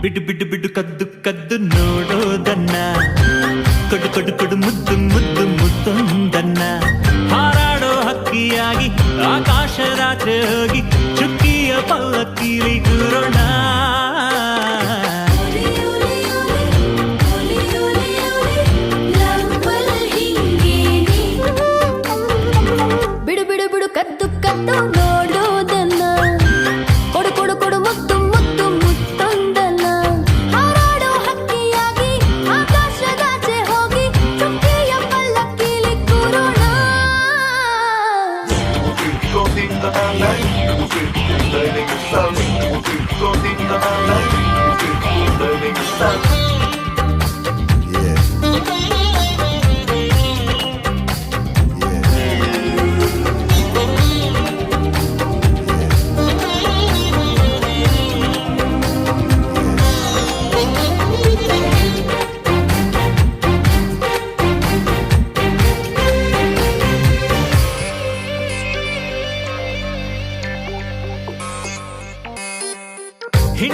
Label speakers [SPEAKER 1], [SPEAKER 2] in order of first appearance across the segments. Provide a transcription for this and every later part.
[SPEAKER 1] ಬಿಡು ಬಿಡು ಬಿಡು ಕದ್ದು ಕದ್ದು ನೋಡೋದನ್ನ ಕೊಡು ಕೊಡು ಕೊಡು ಮುದ್ದು ಮುದ್ದು ಮುತ್ತೊಂದನ್ನ ಹಾರಾಡೋ ಹಕ್ಕಿಯಾಗಿ ಆಕಾಶದಾಚೆ ಹೋಗಿ ಚುಕ್ಕಿಯ ಪಲ್ಲಕ್ಕಿಲಿ ಕೂರೋಣ
[SPEAKER 2] ಬಿಡು ಬಿಡು ಬಿಡು ಕದ್ದು ಕದ್ದು ನೋಡೋದನ್ನ ಕೊಡು ಕೊಡು ಕೊಡು ಮುತ್ತು ಮುತ್ತು ಮುತ್ತೊಂದನ್ನ ಹಾರಾಡೋ ಹಕ್ಕಿಯಾಗಿ ಆಕಾಶದಾಚೆ ಹೋಗಿ ಚುಕ್ಕಿಯ ಪಲ್ಲಕ್ಕಿಲಿ ಕೂರೋಣ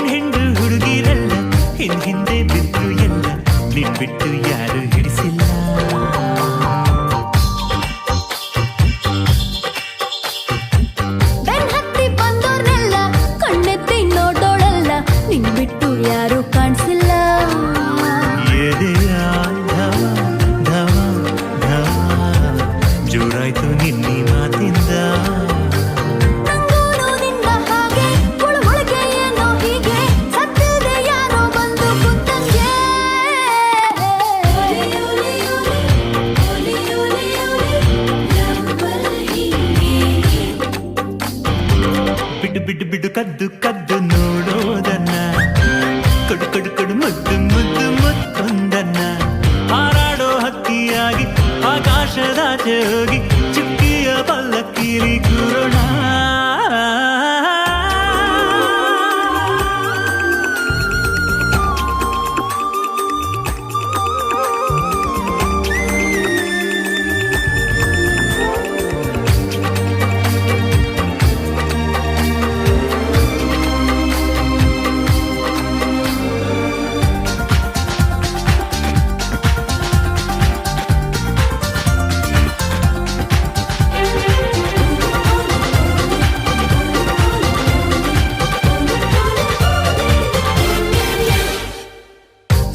[SPEAKER 1] ಹಿಂಡು ಹುಡುಗಿರಲ್ಲ ಹಿಂದೆ ಬಿದ್ದು ಎಲ್ಲ ನಿನ್ ಬಿಟ್ಟು ಯಾರು ಹಿಡಿಸಿಲ್ಲ
[SPEAKER 2] ಬೆನ್ ಹತ್ತಿ ಬಂದೋರ್ನೆಲ್ಲ ಕಣ್ಣೆತ್ತಿ ನೋಡೋಳಲ್ಲ ನಿನ್ ಬಿಟ್ಟು ಯಾರು ಕಾಣಿಸಿಲ್ಲ
[SPEAKER 1] ಎದೆಯ ಧವ ಧವ ಧವ ಜೋರಾಯ್ತು ನಿನ್ನಿ ಮಾತಿಂದ
[SPEAKER 2] ನಂಗೂನು ನಿನ್ನ ಹಾಗೆ ಹುಳುಹುಳುಗೆ ಏನೋ ಹೀಗೆ ಸತ್ತಿದೆ ಯಾರೋ ಬಂದು ಕುತ್ತಂಗೆ
[SPEAKER 1] ಬಿಡು ಬಿಡು ಬಿಡು ಕದ್ದು ಕದ್ದು ನೋಡೋದನ್ನ ಕೊಡು ಕೊಡು ಕೊಡು ಮುದ್ದು ಮುದ್ದು ಮುತ್ತೊಂದನ್ನ ಹಾರಾಡೋ ಹಕ್ಕಿಯಾಗಿ ಆಕಾಶದಾಚೆ ಹೋಗಿ ಚುಕ್ಕಿಯ ಪಲ್ಲಕ್ಕಿಲಿ ಕೂರೋಣ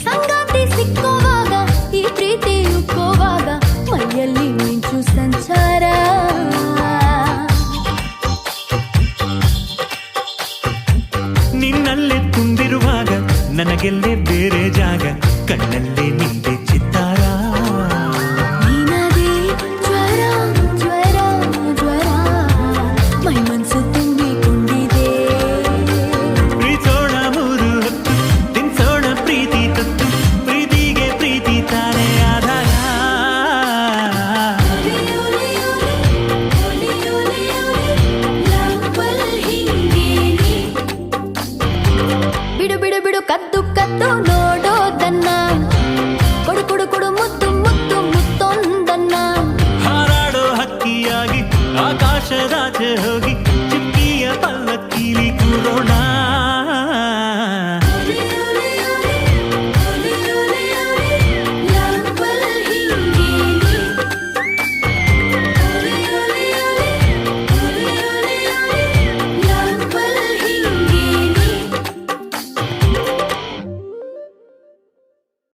[SPEAKER 2] ಸಂಗಾತಿ ಸಿಕ್ಕುವಾಗ ಈ ಪ್ರೀತಿ ಉಕ್ಕೋವಾಗ ಮೈಯಲ್ಲಿ ಮಿಂಚು ಸಂಚಾರ
[SPEAKER 1] ನಿನ್ನಲ್ಲೇ ತುಂಬಿರುವಾಗ ನನಗೆಲ್ಲೇ ಬೇರೆ ಜಾಗ ಕಣ್ಣಲ್ಲೇ ನಿಂದೆ ಚಿತ್ತಾರ
[SPEAKER 2] ನೀನದೇ ಜ್ವರ ಜ್ವರ ಜ್ವರ ಮೈ ಮನಸ್ಸು ತುಂಬಿಕೊಂಡಿದೆ
[SPEAKER 1] ಪ್ರೀತೋಣ ಮೂರು ಹೊತ್ತು ತಿನ್ಸೋಣ ಪ್ರೀತಿ ತತ್ತು ಪ್ರೀತಿಗೆ ಪ್ರೀತಿ ತಾನೇ ಆಧಾರ
[SPEAKER 2] ಬಿಡು ಬಿಡು ಬಿಡು ಕದ್ದು ಕದ್ದು ನೋಡೋದನ್ನ ಕೊಡು ಕೊಡು ಕೊಡು ಮುತ್ತು ಮುತ್ತು ಮುತ್ತೊಂದನ್ನ
[SPEAKER 1] ಹಾರಾಡೋ ಹಕ್ಕಿಯಾಗಿ ಆಕಾಶದಾಚೆ ಹೋಗಿ ಚುಕ್ಕಿಯ ಪಲ್ಲಕ್ಕಿಲಿ ಕೂರೋಣ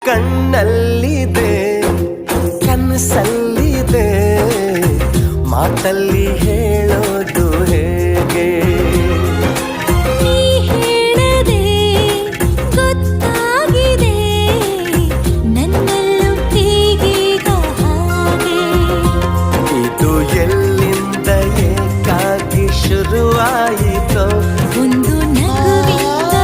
[SPEAKER 3] ಕಣ್ಣಲ್ಲಿದೆ ಕನಸಲ್ಲಿದೆ ಮಾತಲ್ಲಿ ಹೇಳೋದು ಹೇಗೆ
[SPEAKER 2] ನೀ ಹೇಳದೆ ಗೊತ್ತಾಗಿದೆ ನನ್ನಲ್ಲೂ ಹೀಗೀಗ ಹಾಗೆ
[SPEAKER 3] ಇದು ಎಲ್ಲಿಂದ ಏಕಾಗಿ ಶುರುವಾಯಿತೋ
[SPEAKER 2] ಒಂದು ನಗುವಿಂದ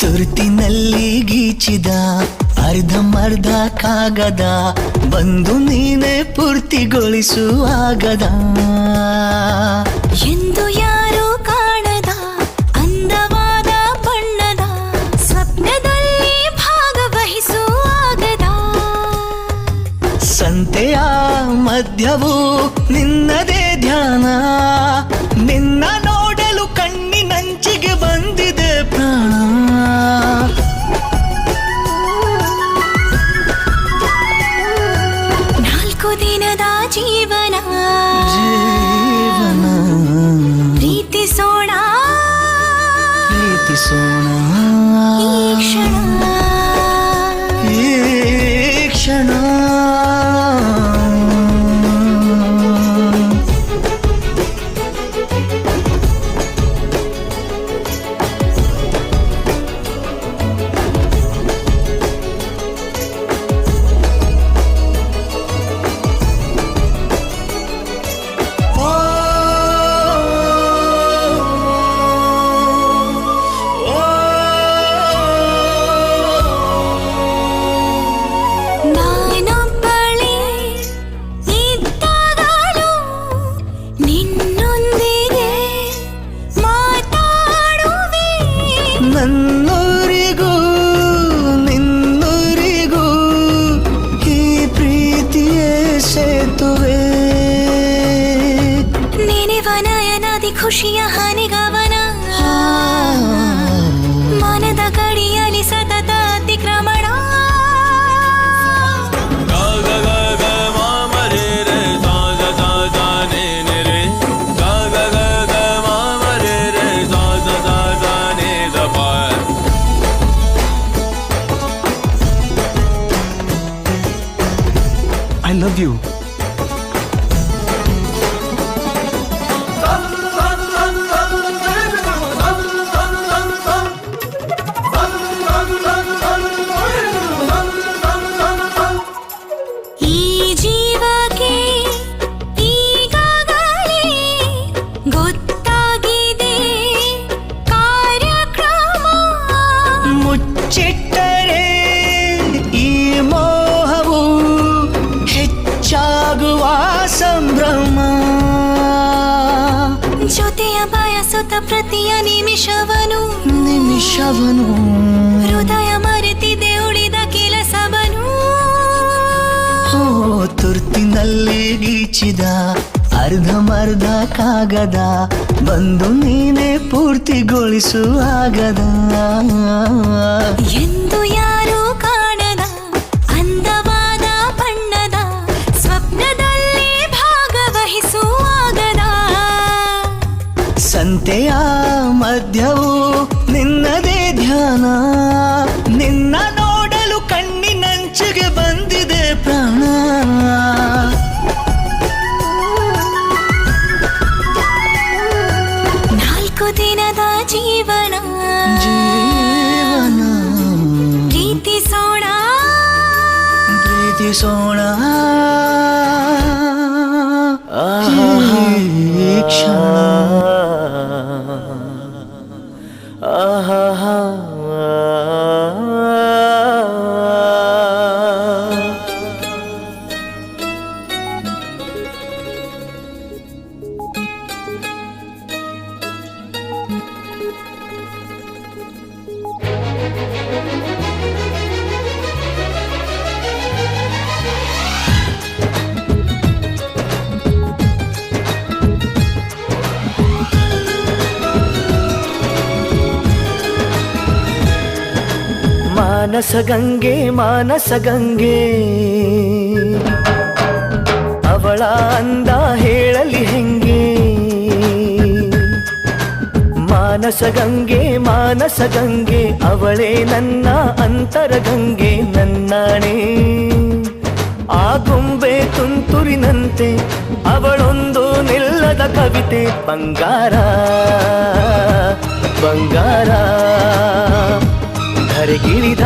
[SPEAKER 3] ತುರುತಿನಲ್ಲಿ ಗೀಚಿದ ಅರ್ಧಂಬರ್ಧ
[SPEAKER 4] ಕಾಗದ ಬಂದು ನೀನೇ ಪೂರ್ತಿಗೊಳಿಸುವಾಗದ
[SPEAKER 2] ಎಂದು ಯಾರು ಕಾಣದ ಅಂದವಾದ ಬಣ್ಣದ ಸ್ವಪ್ನದಲ್ಲಿ ಭಾಗವಹಿಸುವಾಗದ
[SPEAKER 4] ಸಂತೆಯ ಮಧ್ಯವು ನಿನ್ನದೇ ಧ್ಯಾನ ನಿನ್ನ ನೋಡಲು ಕಣ್ಣಿನಂಚಿಗೆ ಬಂದಿದೆ ಪ್ರಾಣ
[SPEAKER 2] ನಾಲ್ಕು ದಿನದ ಜೀವನ
[SPEAKER 4] ಜೀವನ
[SPEAKER 2] ಪ್ರೀತಿಸೋಣ
[SPEAKER 4] ಪ್ರೀತಿಸೋಣ
[SPEAKER 2] ಈ ಕ್ಷಣ
[SPEAKER 4] ಈ ಕ್ಷಣ
[SPEAKER 2] ನಾನೊಬ್ಬಳೇ ಇದ್ದಾಗಲೂ ನಿನ್ನೊಂದಿಗೆ ಮಾತಾಡುವೆ
[SPEAKER 4] ನನ್ನೂರಿಗೂ ನಿನ್ನೂರಿಗೂ ಈ ಪ್ರೀತಿಯೇ ಸೇತುವೆ
[SPEAKER 2] ನೆನೆವ ನಯನದಿ ಖುಷಿಯ ಹನಿಗವನ ಮನದ ಗಡಿಯಲ್ಲಿ ಸತತ ಅತಿಕ್ರಮಣ
[SPEAKER 1] I love you.
[SPEAKER 2] ಈ ಜೀವಕ್ಕೆ ಈಗಾಗಲೇ ಗೊತ್ತಾಗಿದೆ ಕಾರ್ಯಕ್ರಮ
[SPEAKER 4] ಮುಚ್ಚಿಟ್ಟರೆ ಈ ಮೋಹವು ಹೆಚ್ಚಾಗುವ ಸಂಭ್ರಮ
[SPEAKER 2] ಜೊತೆಯ ಬಯಸುತ್ತ ಪ್ರತಿಯ ನಿಮಿಷವನು ಹೃದಯ ಮರೆತಿದೆ ಉಳಿದ ಕೆಲಸವನು
[SPEAKER 4] ಓ ತುರ್ತಿನಲ್ಲಿ ಗೀಚಿದ ಅರ್ಧಮರ್ಧ ಕಾಗದ ಬಂದು ನೀನೇ ಪೂರ್ತಿಗೊಳಿಸುವಾಗದ
[SPEAKER 2] ಎಂದು ಯಾರು ಕಾಣದ ಅಂದವಾದ ಬಣ್ಣದ ಸ್ವಪ್ನದಲ್ಲಿ ಭಾಗವಹಿಸುವಾಗದ
[SPEAKER 4] ಸಂತೆಯ ಮಧ್ಯವು ನಿನ್ನದೇ ಧ್ಯಾನ ನಿನ್ನ ನೋಡಲು ಕಣ್ಣಿನಂಚಿಗೆ ಬಂದಿದೆ ಪ್ರಾಣ
[SPEAKER 2] ನಾಲ್ಕು ದಿನದ ಜೀವನ
[SPEAKER 4] ಜೀವನ
[SPEAKER 2] ಪ್ರೀತಿಸೋಣ
[SPEAKER 4] ಪ್ರೀತಿಸೋಣ ಈ ಕ್ಷಣ ಮಾನಸಗಂಗೆ ಮಾನಸಗಂಗೆ ಅವಳ ಅಂದ ಹೇಳಲಿ ಹೆಂಗೆ ಮಾನಸಗಂಗೆ ಮಾನಸಗಂಗೆ ಅವಳೇ ನನ್ನ ಅಂತರಗಂಗೆ ನನ್ನಾಣೆ ಆ ಗೊಂಬೆ ತುಂತುರಿನಂತೆ ಅವಳೊಂದು ನಿಲ್ಲದ ಕವಿತೆ ಬಂಗಾರ ಬಂಗಾರ ಧರೆಗಿಳಿದ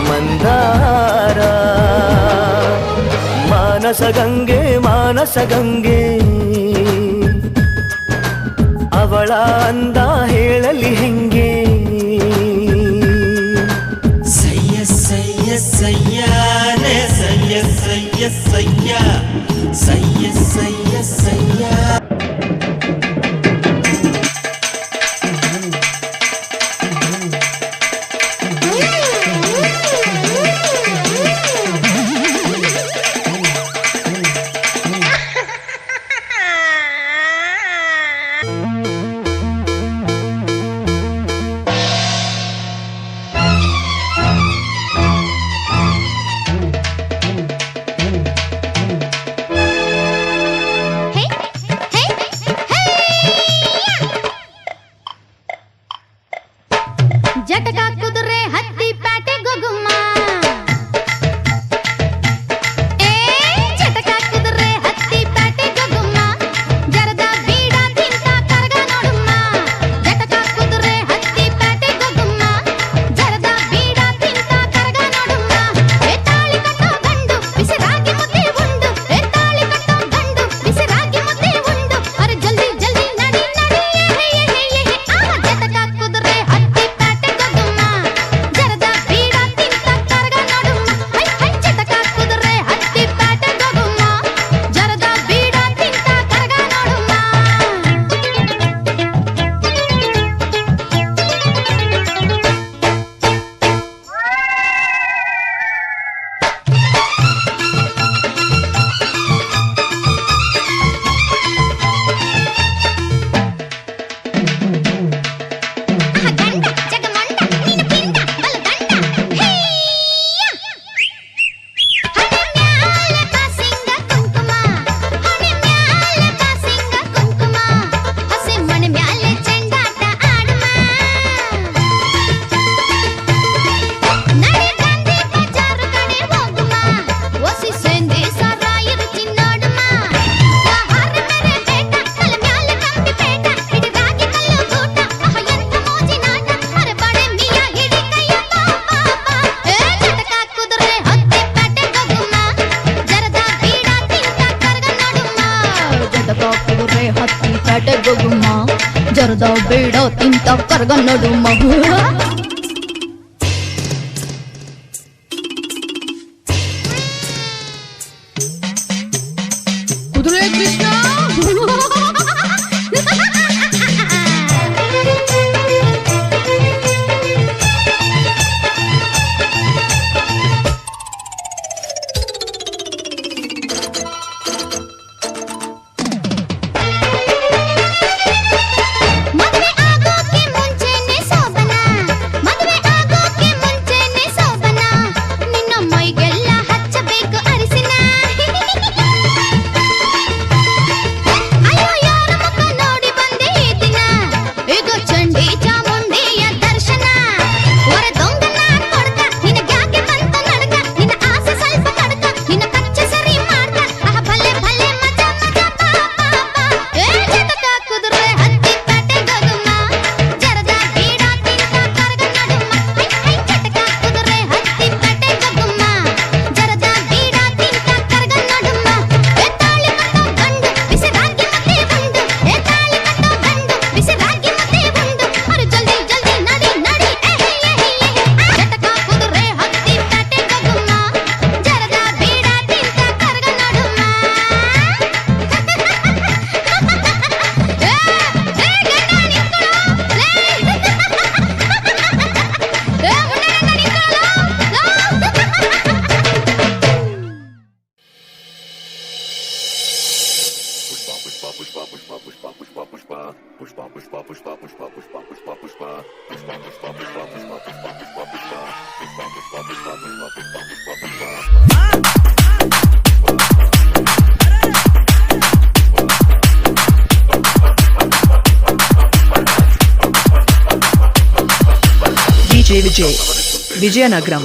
[SPEAKER 4] ಮಂದಾರ ಮಾನಸಗಂಗೆ ಮಾನಸಗಂಗೆ ಅವಳ ಅಂದ ಹೇಳಲಿ ಹೆಂಗೆ
[SPEAKER 5] ಸಯ್ಯ ಸಯ್ಯ ಸಯ್ಯ ಸಯ್ಯ ಸಯ್ಯ ಸಯ್ಯ ಸಯ್ಯ
[SPEAKER 2] ಜಟಕ ಕುದುರೆ ಹತ್ತಿ ಪ್ಯಾಟೆ ಗೊಗುಮ್ಮ ಜಟಕ ಕುದುರೆ ಹತ್ತಿ ಪ್ಯಾಟೆ ಗೊಗುಮ್ಮ ಜರದ ಬೀಡ ತಿಂತ ಕರಗ ನೋಡುಮ್ಮ ಜಟಕ ಕುದುರೆ ಹತ್ತಿ ಪ್ಯಾಟೆ ಗೊಗುಮ್ಮ ಜರದ ಬೀಡ ತಿಂತ ಕರಗ ನೋಡುಮ್ಮ ತಾಳಿ ಕಟ್ಟೋ ಗಂಡು ಬಿಸಿರಾಗಿ ಮುದ್ದೆ ಉಂಡು ತಾಳಿ ಕಟ್ಟೋ ಗಂಡು ಬಿಸಿರಾಗಿ ಮುದ್ದೆ ಉಂಡು ಅರೆ ಜಲ್ದಿ ಜಲ್ದಿ ನಡಿ ನಡಿ ಜಟಕ ಕುದುರೆ ಹತ್ತಿ ಪ್ಯಾಟೆ ಗೊಗುಮ್ಮ ಜರದ ಬೀಡ ತಿಂತ ಕರಗ ನೋಡುಮ್ಮ ಜಟಕ ಕುದುರೆ ಹತ್ತಿ ಪ್ಯಾಟೆ ಗೊಗುಮ್ಮ ಜರದ ಬೀಡ ತಿಂತ ಕರಗ ನೋಡುಮ್ಮ ಗಂಡ ಜಗಮಂಡ ನೀನು ಪಿಂಡ ಬಲು ದಂಡ ಹಣೆ ಮ್ಯಾಲೆ ಕಾಸಿಂಗ ಕುಂಕುಮ ಹಣೆ ಮ್ಯಾಲೆ ಕಾಸಿಂಗ ಕುಂಕುಮ ಹಸೆ ಮಣೆ ಮ್ಯಾಲೆ ಚೆಂಡಾಟ ಆಡುಮ ನಡೆ ಗಾಂಧಿ ಬಜಾರು ಕಡೆ ಹೋಗುಮ ಒಸಿ ಸೇಂದಿ ಸಾರಾಯಿರು ಚಿನ್ನೋಡುಮ ಆಹಾರ ಬೇರೆ ಬೇಟ ತಲೆ ಮ್ಯಾಲೆ ಕಂಬಿ ಬೇಟ ಹಿಡಿ ರಾಗಿ ಕಲ್ಲು ಗೂಟ ಎಂತ ಮೋಜಿನಾಟ ಅರೆ ಬಡೆ ಮಿಯ ಹಿಡಿ ಕೈಯ ಜಟಕ ಕುದುರೆ ಹತ್ತಿ ಪ್ಯಾಟೆ ಗೊಗುಮ್ಮ ಜರದ ಬೀಡ ತಿಂತ ಕರಗ ನೋಡುಮ್ಮ
[SPEAKER 6] ಜಟಕ ಕುದುರೆ ಹತ್ತಿ ಪ್ಯಾಟೆ ಗೊಗುಮ್ಮ ಜರದ ಬೇಡ ತಿಂತ ಕರಗ ನಡುಮ ಕುದುರೆ ಕೃಷ್ಣ
[SPEAKER 2] ಮದುವೆ ಆಗೋಕೆ ಮುಂಚೆನೆ ಸೋಬನ ಮದುವೆ ಆಗೋಕೆ ಮುಂಚೆನೆ ಸೋಬನ ನಿನ್ನ ಮೈಗೆಲ್ಲ ಹಚ್ಚಬೇಕು ಅರಿಸಿನ ಅಯ್ಯೋ ಯಾರ ಮುಖ ನೋಡಿ ಬಂದೆ ಈ ದಿನ ಈಗ ಚಂಡಿ ಚಾಮುಂಡಿಯ ದರ್ಶನ ಹೊರ ದೊಂಗನ ಕೊಡ್ಕ ನಿನಗ್ಯಾಕೆ ಬಂತು ನಡಕ ನಿನ್ನ ಆಸೆ ಸ್ವಲ್ಪ ತಡಕ ನಿನ್ನ ಕಚ್ಚೆ ಸರಿ ಮಾಡ್ಕ ಭಲೆ ಭಲೆ ಮಜಾ ಮಜಾ ಜಟಕ ಕುದುರೆ ಹತ್ತಿ ಪ್ಯಾಟೆ ಗೊಗುಮ್ಮ ಜರದ ಬೀಡ ತಿಂತ ಕರಗ ನಡುಮ್ಮ ಜಟಕ ಕುದುರೆ ಹತ್ತಿ ಪ್ಯಾಟೆ ಗೊಗುಮ್ಮ ಜರದ ಬೀಡ ತಿಂತ ಕರಗ ನಡುಮ್ಮ ತಾಳಿ ಕಟ್ಟೋ ಗಂಡು ಬಿಸಿರಾಗಿ ಮುದ್ದೆ ಉಂಡು ತಾಳಿ ಕಟ್ಟೋ ಗಂಡು ಬಿಸಿರಾಗಿ ಮುದ್ದೆ ಉಂಡು ಅರೆ ಜಲ್ದಿ ಜಲ್ದಿ ನಡಿ ನಡಿ ಜಟಕ ಕುದುರೆ ಹತ್ತಿ ಪ್ಯಾಟೆ ಗೊಗುಮ್ಮ ಜರದ ಬೀಡ ತಿಂತ Karaga ನಡುಮ್ಮ
[SPEAKER 7] DJ Vijay, Vijayanagaram.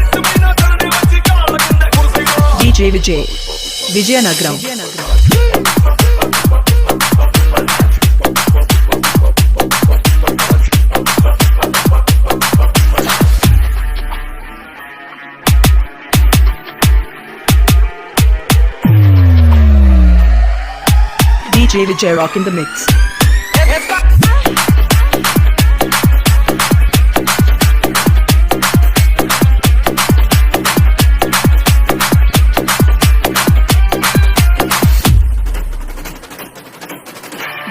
[SPEAKER 5] Come on.
[SPEAKER 7] Vijay, Vijayanagram. DJ Vijay Rock in the mix.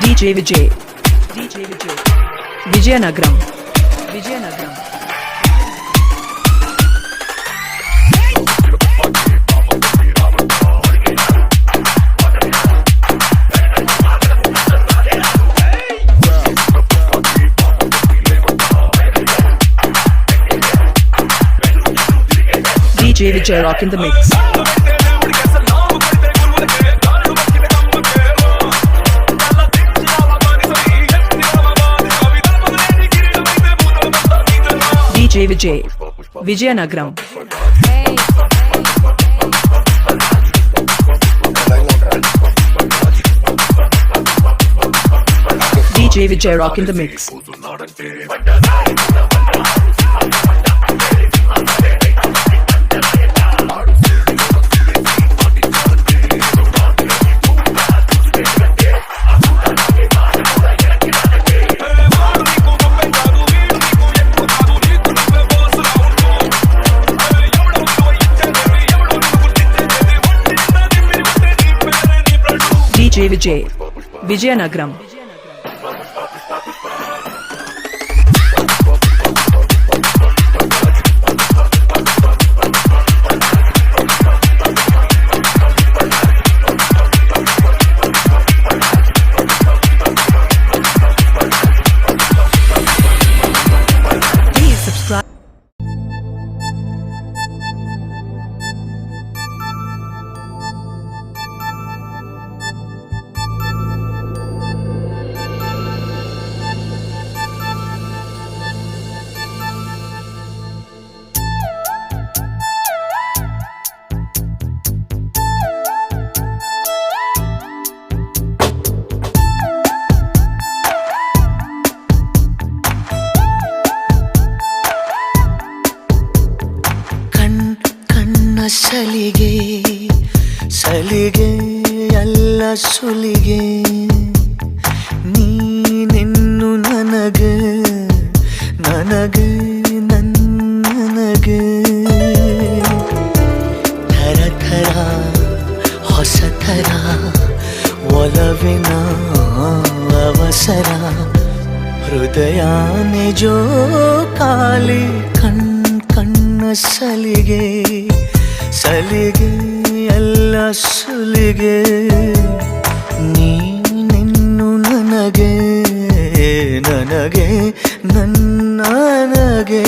[SPEAKER 7] DJ Vijay, Vijayanagram, Vijayanagram. DJ Vijay Rock in the mix. DJ Vijay, Vijayanagram. DJ Vijay Rock in the mix. DJ Vijay, Vijayanagram. Please subscribe.
[SPEAKER 4] ಸಲಿಗೆ ಸಲಿಗೆ ಎಲ್ಲ ಸುಲಿಗೆ ನೀನೆನ್ನು ನನಗೆ ನನಗೆ ನನಗೆ ಥರ ಥರ ಹೊಸ ಥರ ಒಲವಿನ ಅವಸರ ಹೃದಯನೇ ಜೋ ಕಾಲಿ ಕಣ್ಣ ಸಲಿಗೆ ಸಲಿಗೆ ಎಲ್ಲ ಸುಲಿಗೆ ನೀನೆನ್ನು ನನಗೆ ನನಗೆ ನನಗೆ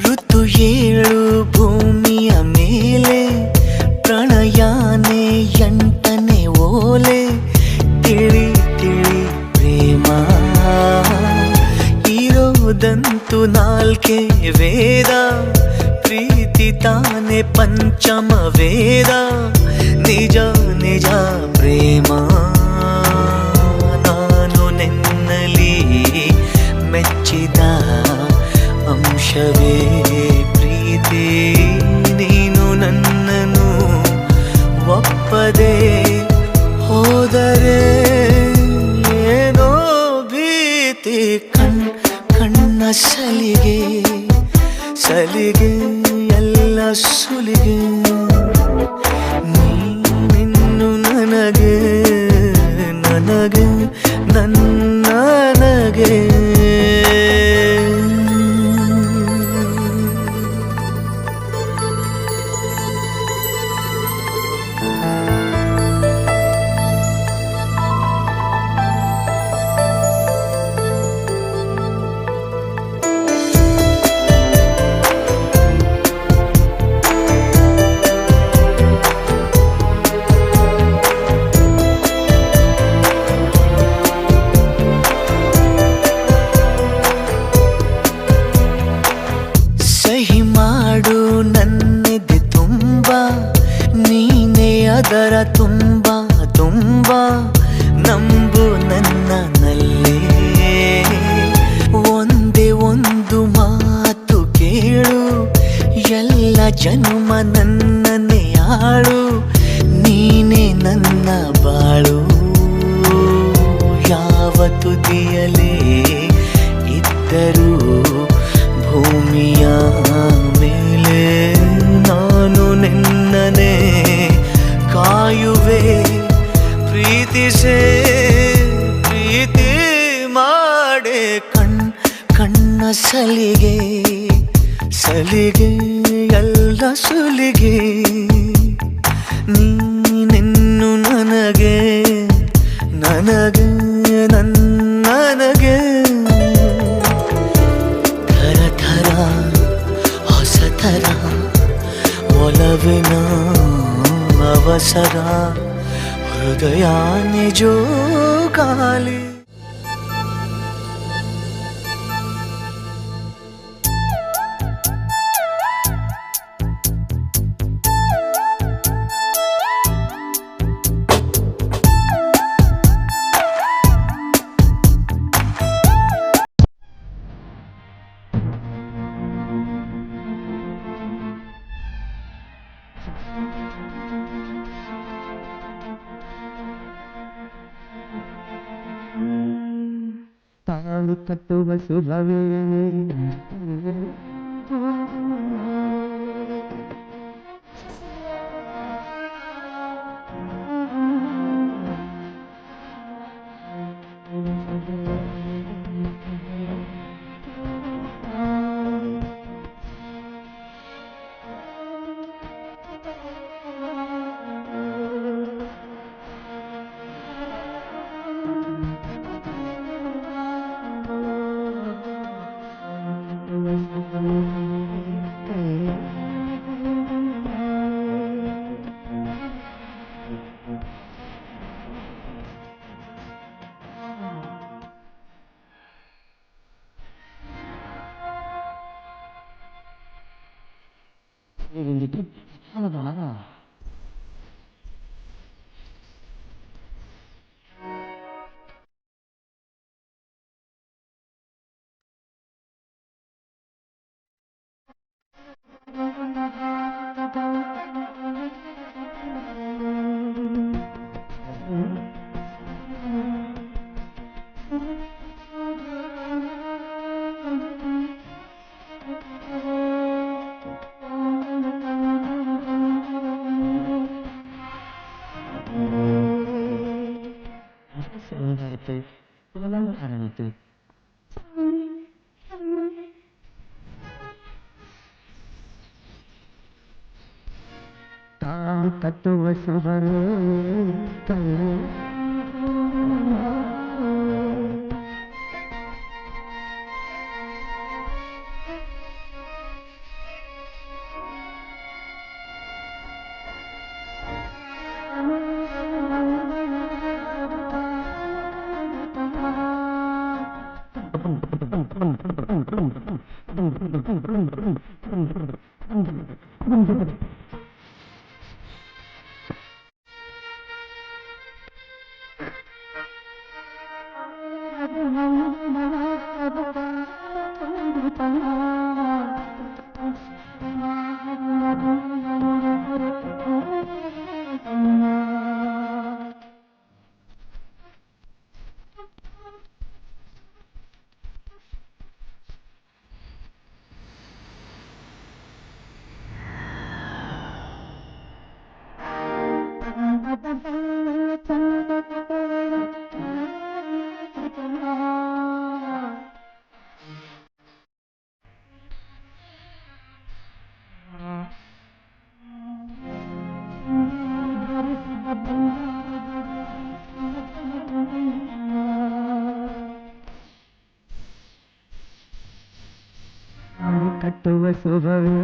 [SPEAKER 4] ಋತು ಏಳು ಭೂಮಿಯ ಮೇಲೆ ಪ್ರಣಯಾನೆ ಎಂಟನೆ ಓಲೆ ತಿಳಿ ತಿಳಿ ಪ್ರೇಮ ಇರೋದಂತೂ ನಾಲ್ಕೆ ವೇದ ಪ್ರೀತಿ ತಾನೆ ಪಂಚಮ ವೇದ ನಿಜ ನಿಜ ಪ್ರೇಮ ನಾನು ನಿನ್ನಲಿ ಮೆಚ್ಚಿದ ಅಂಶವೇ ಪ್ರೀತಿ ನೀನು ನನ್ನನ್ನು ಒಪ್ಪದೆ ಹೋದರೆ ಏನೋ ಭೀತಿ ಕಣ್ಣ ಸಲಿಗೆ ಸಲಿಗೆ ಎಲ್ಲ ಸುಲಿಗೆ ನೀನಿನ್ನು ನನಗೆ ನನಗೆ ನನಗೆ ಅದರ ತುಂಬ ತುಂಬ ನಂಬು ನನ್ನಲ್ಲೇ ಒಂದೇ ಒಂದು ಮಾತು ಕೇಳು ಎಲ್ಲ ಜನ್ಮ ನನ್ನನ್ನೇ ಆಳು ನೀನೇ ನನ್ನ ಬಾಳು ಯಾವ ತುದಿಯಲೇ ಇದ್ದರೂ ಭೂಮಿಯ ಮೇಲೆ ನಾನು ನಿನ್ನನೆ ಕಾಯುವೆ ಪ್ರೀತಿಸೇ ಪ್ರೀತಿ ಮಾಡೆ ಕಣ್ಣ ಸಲಿಗೆ ಸಲಿಗೆ ಎಲ್ಲ ಸುಲಿಗೆ ನೀನೆನ್ನು ನನಗೆ ನನಗೆ ನನಗೆ ಥರ ಥರ ಹೊಸ ಥರ ಒಲವಿನ ಅವಸರ ಹೃದಯ ನಿಜೋಗಾಲಿ
[SPEAKER 8] ತಾಳು ಕಟ್ಟುವ ಶುಭವೇ ತಾಳು ಕಟ್ಟುವ ಶುಭವೇ ಕಟ್ಟುವ ಶುಭವೇ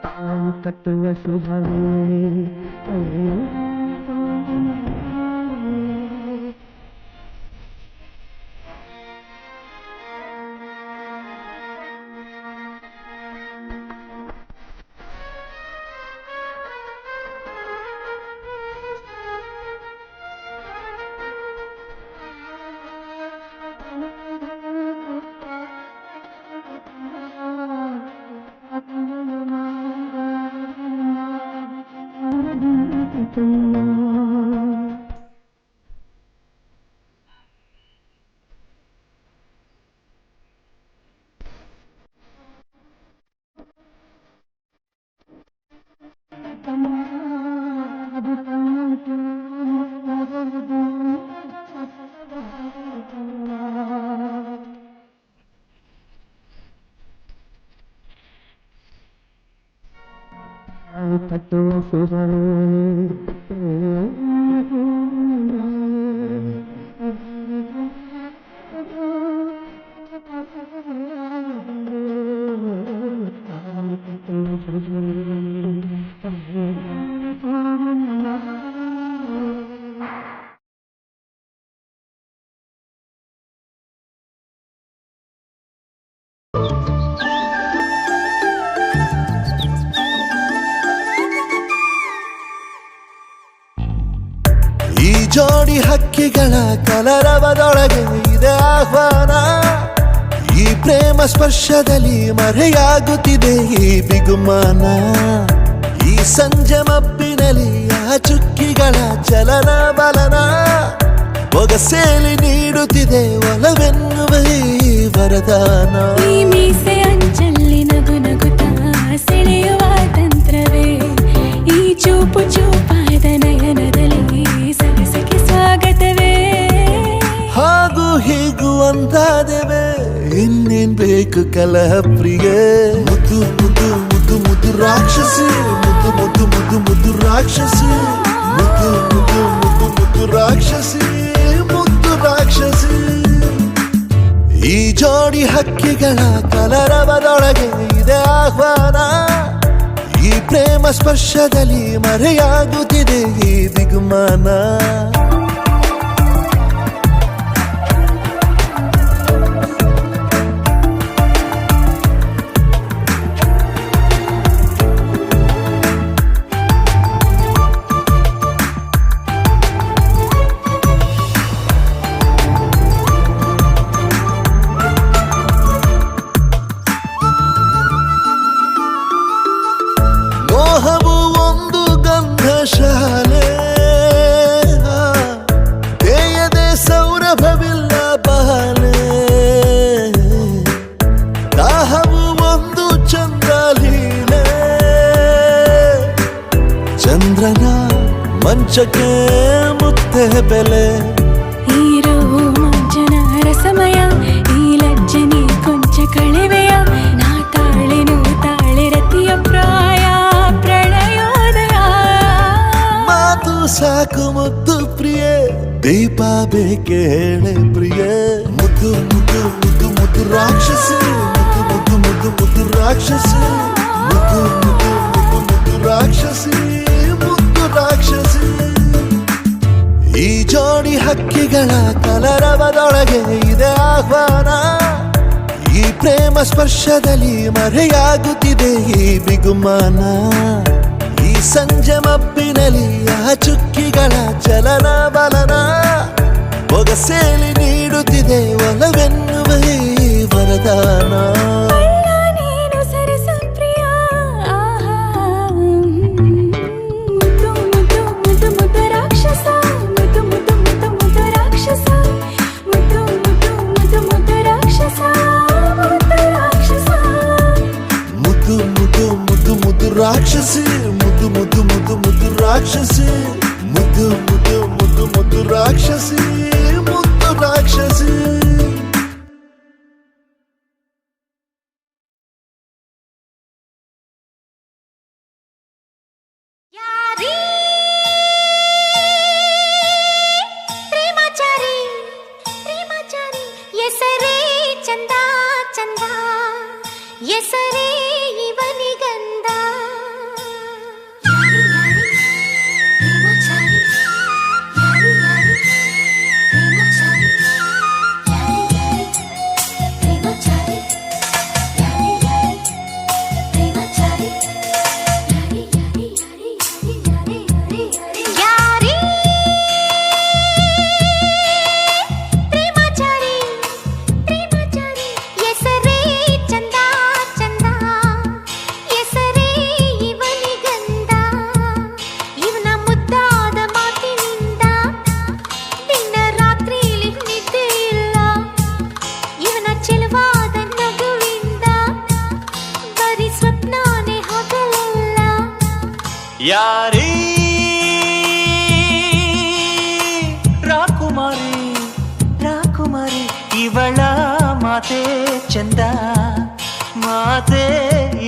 [SPEAKER 8] ತಾವು ಕಟ್ಟುವ ಶುಭವೇ ಕಟ್ಟುವ ಶುಭವೇ
[SPEAKER 4] ಈ ಜೋಡಿ ಹಕ್ಕಿಗಳ ಕಲರವದೊಳಗೆ ಇದೆ ಆಹ್ವಾನ. ಈ ಪ್ರೇಮ ಸ್ಪರ್ಶದಲ್ಲಿ ಮರೆಯಾಗುತ್ತಿದೆ ಈ ಬಿಗುಮಾನ. ಈ ಸಂಜೆ ಮಬ್ಬಿನಲ್ಲಿ ಆ ಚುಕ್ಕಿಗಳ ಚಲನ ಬಲನ ಒಗಸೇಲಿ ನೀಡುತ್ತಿದೆ ಒಲವೆನ್ನುವ ಈ ವರದಾನ.
[SPEAKER 9] ಈ ಮೀಸೆ ಅಂಚಲ್ಲಿ ನಗು ನಗುತ್ತಾ ಸೆಳೆಯುವ ತಂತ್ರವೇ ಈ ಚೂಪು ಚೂಪಾದ ನಯನದಲ್ಲಿ ಸರಸಕ್ಕೆ ಸ್ವಾಗತವೇ.
[SPEAKER 4] ಹಾಗೂ ಹೀಗೂ ಅಂತಾದೆವೆ ಇನ್ನೇನ್ ಬೇಕು ಕಲಹ ಪ್ರಿಯೆ. ಮುದ್ದು ಮುದ್ದು ಮುದ್ದು ಮುದ್ದು ರಾಕ್ಷಸಿ, ಮುದ್ದು ಮುದ್ದು ಮುದ್ದು ಮುದ್ದು ರಾಕ್ಷಸಿ, ಮುದ್ದು ಮುದ್ದು ಮುದ್ದು ಮುದ್ದು ರಾಕ್ಷಸಿ, ಮುದ್ದು ರಾಕ್ಷಸಿ. ಈ ಜೋಡಿ ಹಕ್ಕಿಗಳ ಕಲರವದೊಳಗೆ ಇದೆ ಆಹ್ವಾನ. ಈ ಪ್ರೇಮ ಸ್ಪರ್ಶದಲ್ಲಿ ಮರೆಯಾಗುತ್ತಿದೆ ಈ ಬಿಗುಮಾನ. ಮೋಹವು ಒಂದು ಗಂಧಶಾಲೆ, ತೆರೆಯದೆ ಸೌರಭವಿಲ್ಲ ಬಾಲೆ. ದಾಹವು ಒಂದು ಚಂದ್ರಲೀಲೆ, ಚಂದ್ರನ ಮಂಚಕ್ಕೆ ಮುತ್ತೆ ಬೆಲೆ.
[SPEAKER 9] ಈ ರೋಮಾಂಚನ ರಸಮಯ, ಈ ಲಜ್ಜನೆ ಕೊಂಚ ಕಳೆವೆಯ. ನಾ ತಾಳೆನು ತಾಳೆ ರತಿಯ ಪ್ರಾಯ ಪ್ರಣಯೋದಯ.
[SPEAKER 4] ಮಾತು ಸಾಕು ಮುದ್ದು ಪ್ರಿಯೆ, ದೀಪ ಬೇಕೆ ಹೇಳೆ ಪ್ರಿಯೆ. ಮುದ್ದು ಮುದ್ದು ಮುದ್ದು ಮುದ್ದು ರಾಕ್ಷಸಿ, ಮುದ್ದು ಮುದ್ದು ಮುದ್ದು ಮುದ್ದು ರಾಕ್ಷಸಿ, ಮುದ್ದು ಮುದ್ದು ಮುದ್ದು ಮುದ್ದು ರಾಕ್ಷಸಿ, ಮುದ್ದು ರಾಕ್ಷಸಿ. ಈ ಜೋಡಿ ಹಕ್ಕಿಗಳ ಕಲರವದೊಳಗೆ ಇದೆ ಆಹ್ವಾನ. ಈ ಪ್ರೇಮ ಸ್ಪರ್ಶದಲ್ಲಿ ಮರೆಯಾಗುತ್ತಿದೆ ಈ ಬಿಗುಮಾನ. ಈ ಸಂಜೆ ಮಬ್ಬಿನಲ್ಲಿ ಆ ಚುಕ್ಕಿಗಳ ಚಲನ ಬಲನ ಒಗಸೇಲಿ ನೀಡುತ್ತಿದೆ ಒಲವೆನ್ನುವ ಈ ವರದಾನ.
[SPEAKER 9] ನೀನು ಸರಸ ಪ್ರಿಯ, ಮುದ್ದು ಮುದ್ದು ಮುದ್ದು ಮುದ್ದು ರಾಕ್ಷಸ, ಮುದ್ದು ಮುದ್ದು ಮುದ್ದು ಮುದ್ದು ರಾಕ್ಷಸ, ಮುದ್ದು ಮುದ್ದು ಮುದ್ದು ಮುದ್ದು ರಾಕ್ಷಸ, ಮುದ್ದು ರಾಕ್ಷಸ.
[SPEAKER 4] ಮುದ್ದು ಮುದ್ದು ಮುದ್ದು ಮುದ್ದು ರಾಕ್ಷಸಿ, ರಾಕ್ಷಸಿ ಮುದ್ದು ಮುದ್ದು ಮುದ್ದು ಮುದ್ದು ರಾಕ್ಷಸಿ ಮುದ್ದು ಮುದ್ದು ಮುದ್ದು ಮುದ್ದು ರಾಕ್ಷಸಿ ಮುದ್ದು ರಾಕ್ಷಸಿ
[SPEAKER 2] ಯಾರೀ ಪ್ರೇಮಾಚಾರಿ ಪ್ರೇಮಾಚಾರಿ ಹೆಸರೇ ಚಂದ ಚಂದ ಹೆಸರೇ ಇವನಿಗಂದ ಯಾರಿ ಯಾರಿ ಪ್ರೇಮಾಚಾರಿ ಯಾರಿ ಯಾರಿ ಪ್ರೇಮಾಚಾರಿ ಯಾರಿ ಯಾರಿ ಪ್ರೇಮಾಚಾರಿ ಯಾರಿ ಯಾರಿ ಪ್ರೇಮಾಚಾರಿ ಯಾರಿ ಯಾರಿ ಯಾರಿ ಯಾರಿ ಯಾರಿ ಯಾರಿ ಪ್ರೇಮಾಚಾರಿ ಪ್ರೇಮಾಚಾರಿ ಹೆಸರೇ ಚಂದ ಚಂದ ಹೆಸರೇ ಇವನಿಗಂದ ಇವನ ಮುದ್ದಾದ ಮಾತಿನಿಂದ ದಿನ ರಾತ್ರಿಲಿ ನಿದ್ದೆ ಇಲ್ಲ ಇವನ ಚೆಲುವಾದ ನಗುವಿಂದ ಬರೀ ಸ್ವಪ್ನಾನೇ ಹಗಲೆಲ್ಲ
[SPEAKER 1] ಯಾರೀ ರಾಕುಮಾರಿ ರಾಕುಮಾರಿ ಇವಳ ಮಾತೆ ಚಂದ ಮಾತೆ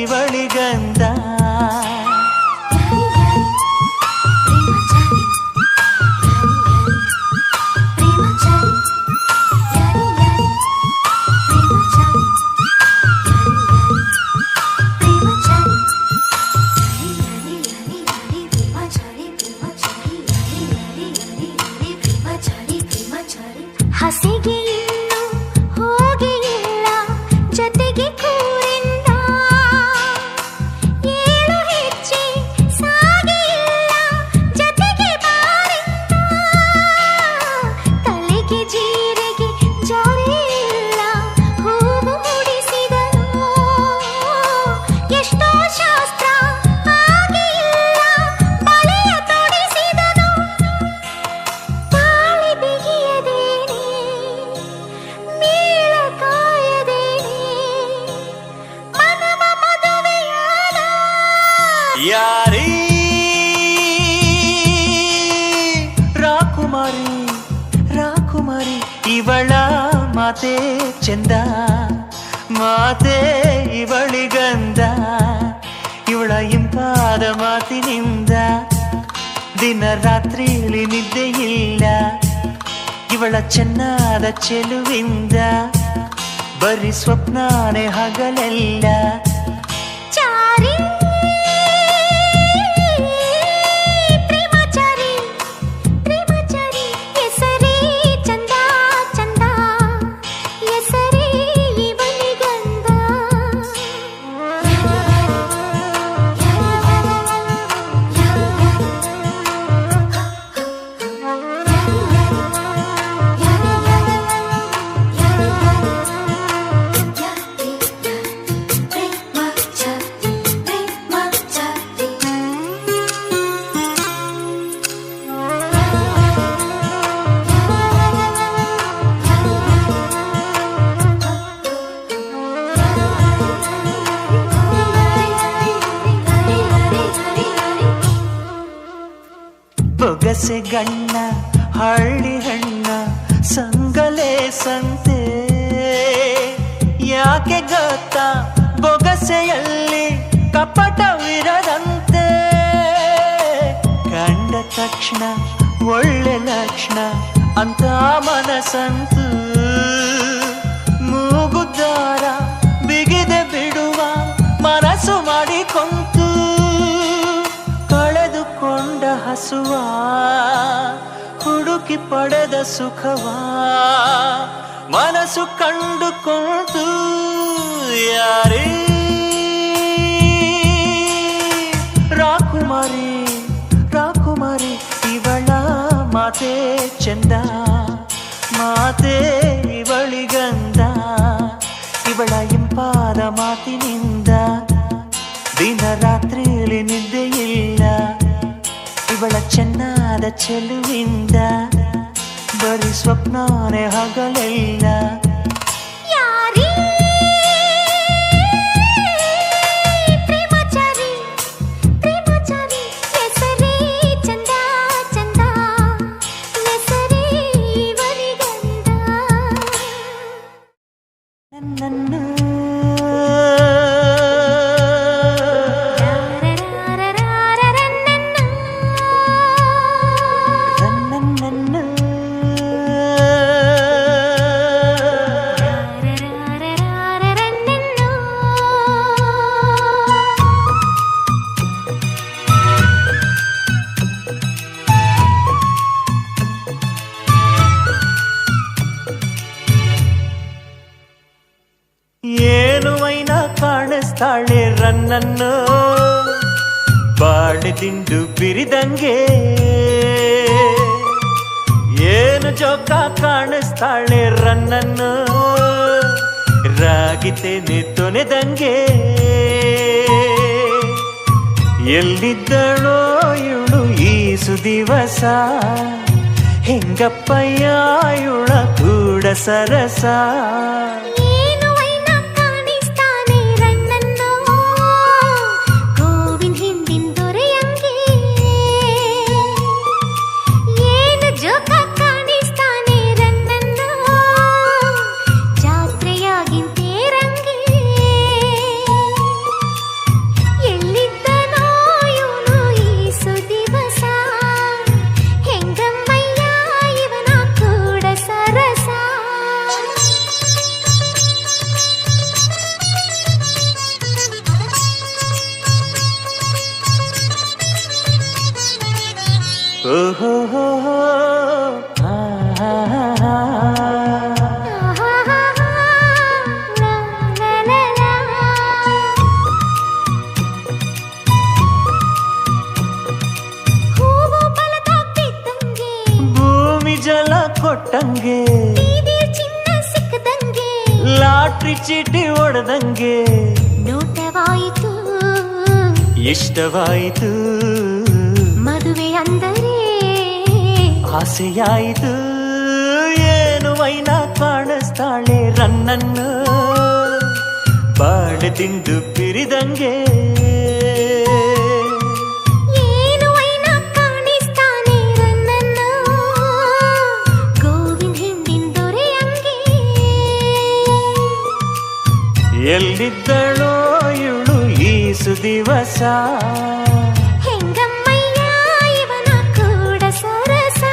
[SPEAKER 1] ಇವಳಿಗಂದ
[SPEAKER 2] ಹಸಿಗೆ ಇನ್ನು ಹೋಗಿ ಇಲ್ಲ ಜೊತೆಗೆ ಕೂರಿಂದ ಏಳು ಹೆಜ್ಜೆ ಸಾಗಿ ಇಲ್ಲ ಜೊತೆಗೆ ಬಾರಿಂದ ತಲೆಗೆ ಜೀರಿಗೆ ಜಾರಿ ಇಲ್ಲ ಹೂವು ಮುಡಿಸಿದನು ಎಷ್ಟೋ ಶಾಸ್ತ್ರ ಆಗಿ ಇಲ್ಲ ಬಳೆಯ ತೊಡಿಸಿದನು ತಾಳಿ ಬಿಗಿಯದೇನೆ ಮೇಳ ಕಾಯದೇನೆ ಮನವ ಮದುವೆಯಾದ
[SPEAKER 1] ಯಾರೀ ರಾಕುಮಾರಿ ರಾಕುಮಾರಿ ಇವಳ ಮಾತೆ ಚಂದ ಮಾತೆ ಇವಳಿಗಂದ ಇವಳ ಇಂಪಾದ ಮಾತಿನಿಂದ ದಿನ ರಾತ್ರಿಲಿ ನಿದ್ದೆ ಇಲ್ಲ ಇವಳ ಚೆನ್ನಾದ ಚೆಲುವಿಂದ ಬರೀ ಸ್ವಪ್ನಾನೇ ಹಗಲೆಲ್ಲ
[SPEAKER 2] ಚಾರಿ ಪ್ರೇಮಾಚಾರಿ ಪ್ರೇಮಾಚಾರಿ ಹೆಸರೇ ಚಂದ ಚಂದ ಹೆಸರೇ ಇವನಿಗಂದ
[SPEAKER 1] ಬೊಗಸೆ ಗಣ್ಣ ಹಳ್ಳಿ ಹಣ್ಣ ಸಂಗಲೇ ಸಂತೆ ಯಾಕೆ ಗೊತ್ತಾ ಬೊಗಸೆಯಲ್ಲಿ ಕಪಟವಿರದಂತೆ ಕಂಡ ತಕ್ಷಣ ಒಳ್ಳೆ ಲಕ್ಷಣ ಅಂತ ಮನಸ್ಸಂತು ಮೂಗುದಾರ ಬಿಗಿದೆ ಬಿಡುವ ಮನಸ್ಸು ಮಾಡಿಕೊಂತು ಕಳೆದುಕೊಂಡ ಹಸುವ ಹುಡುಕಿ ಪಡೆದ ಸುಖವ ಮನಸ್ಸು ಕಂಡುಕೊಂಡು ಯಾರೇ ರಾಕುಮಾರಿ ರಾಕುಮಾರಿ ಇವಳ ಮಾತೆ ಚಂದ ಮಾತೆ ಇವಳಿಗಂದ ಇವಳ ಇಂಪಾದ ಮಾತಿನಿಂದ ದಿನ ರಾತ್ರಿಯಲ್ಲಿ ನಿದ್ದೆ ಇಲ್ಲ ಇವಳ ಚೆನ್ನಾದ ಚೆಲುವಿಂದ ಬರೀ ಸ್ವಪ್ನಾನೇ ಹಗಲೆಲ್ಲ
[SPEAKER 2] ಯಾರೀ ಪ್ರೇಮಾಚಾರಿ ಪ್ರೇಮ
[SPEAKER 1] ಕಾಣಿಸ್ತಾಳೆ ರನ್ನನ್ನು ಬಾಳೆದಿಂಡು ಬಿರಿದಂಗೆ ಏನು ಜೋಕ ಕಾಣಿಸ್ತಾಳೆ ರನ್ನನ್ನು ರಾಗಿತೇನೆ ತೊನೆದಂಗೆ ಎಲ್ಲಿದ್ದಳೋ ಇವಳು ಈ ಸುದಿವಸ ಹೆಂಗಪ್ಪಯ್ಯ ಇವಳ ಕೂಡ ಸರಸ
[SPEAKER 2] ಏನು ವೈನ ಕಾಣಿಸ್ತಾನೆ ರನ್ನನ್ನು ಗೋವಿನ ಹಿಂದಿನ ದೊರೆಯಂಗೆ ಏನು ಜೋಕ ಕಾಣಿಸ್ತಾನೆ ರನ್ನನ್ನು ಜಾತ್ರೆಯಾಗಿನ ತೇರಂಗೆ ಎಲ್ಲಿದ್ದನೋ ಇವನು ಈ ಸುದಿವಸ ಹೆಂಗಮ್ಮಯ್ಯ ಇವನ ಕೂಡ ಸರಸ
[SPEAKER 1] ಓಹೋ
[SPEAKER 2] ಹೂವು ಬಲದಾಗ ಬಿದ್ದಂಗೆ
[SPEAKER 1] ಭೂಮಿ ಜಲ ಕೊಟ್ಟಂಗೆ
[SPEAKER 2] ಬೀದಿ ಚಿನ್ನ ಸಿಕ್ಕದಂಗೆ
[SPEAKER 1] ಲಾಟ್ರಿ ಚೀಟಿ ಹೊಡೆದಂಗೆ
[SPEAKER 2] ನೋಟವಾಯಿತು
[SPEAKER 1] ಇಷ್ಟವಾಯಿತು
[SPEAKER 2] ಮದುವೆ ಅಂದರೆ
[SPEAKER 1] ಆಸೆಯಾಯಿತು ಏನು ವೈನ ಕಾಣಿಸ್ತಾಳೆ ರನ್ನನ್ನು ಬಾಳೆದಿಂಡು ಬಿರಿದಂಗೆ
[SPEAKER 2] ಏನು ವೈನ ಕಾಣಿಸ್ತಾನೆ ರನ್ನನ್ನು ಗೋವಿನ ಹಿಂದಿನ ದೊರೆಯಂಗೆ
[SPEAKER 1] ಎಲ್ಲಿದ್ದಳೋ ಇವಳು ಈ ಸುದಿವಸ
[SPEAKER 2] ಹೆಂಗಮ್ಮಯ್ಯ ಇವನ ಕೂಡ ಸರಸ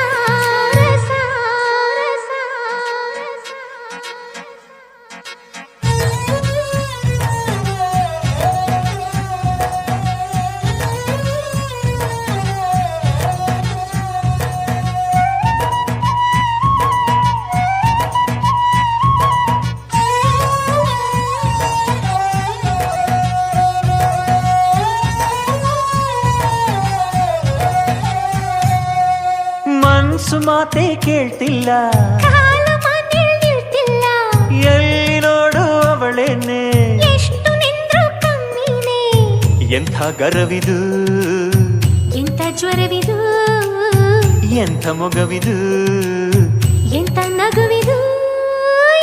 [SPEAKER 1] ಮನ್ಸು ಮಾತೆ ಕೇಳ್ತಿಲ್ಲ
[SPEAKER 2] ಕಾಲ ಮಾನ್ಯಳ್ ನಿಲ್ತಿಲ್ಲ
[SPEAKER 1] ಎಲ್ಲಿ ನೋಡು ಅವಳೇನೆ
[SPEAKER 2] ಎಷ್ಟು ನಿಂದ್ರು ಕಮ್ಮಿನೇ
[SPEAKER 1] ಎಂಥ ಗರವಿದು
[SPEAKER 2] ಎಂತ ಜ್ವರವಿದು
[SPEAKER 1] ಎಂಥ ಮೊಗವಿದು
[SPEAKER 2] ಎಂತ ನಗುವಿದು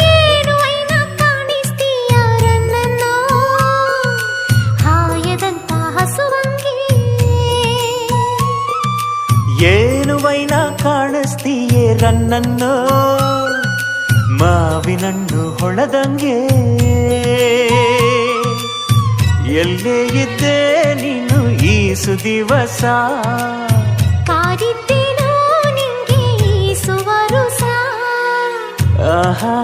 [SPEAKER 2] ಏನು ವೈನ ಕಾಣಿಸ್ತೀಯ ರನ್ನನ್ನು ಹಾಯದಂತ ಹಸುವಂಗೆ
[SPEAKER 1] ಏನು ವೈನ ಕಾಣಿಸ್ತೀಯೇ ರನ್ನನ್ನು ಮಾವಿನಣ್ಣು ಹೊಳದಂಗೆ ಎಲ್ಲೇ ಇದ್ದೆ ನೀನು ಈ ಸುದಿವಸ
[SPEAKER 2] ಕಾದಿದ್ದೇನೋ ನಿಂಗೆ ಈ ಸುವರುಸ
[SPEAKER 1] ಆಹಾ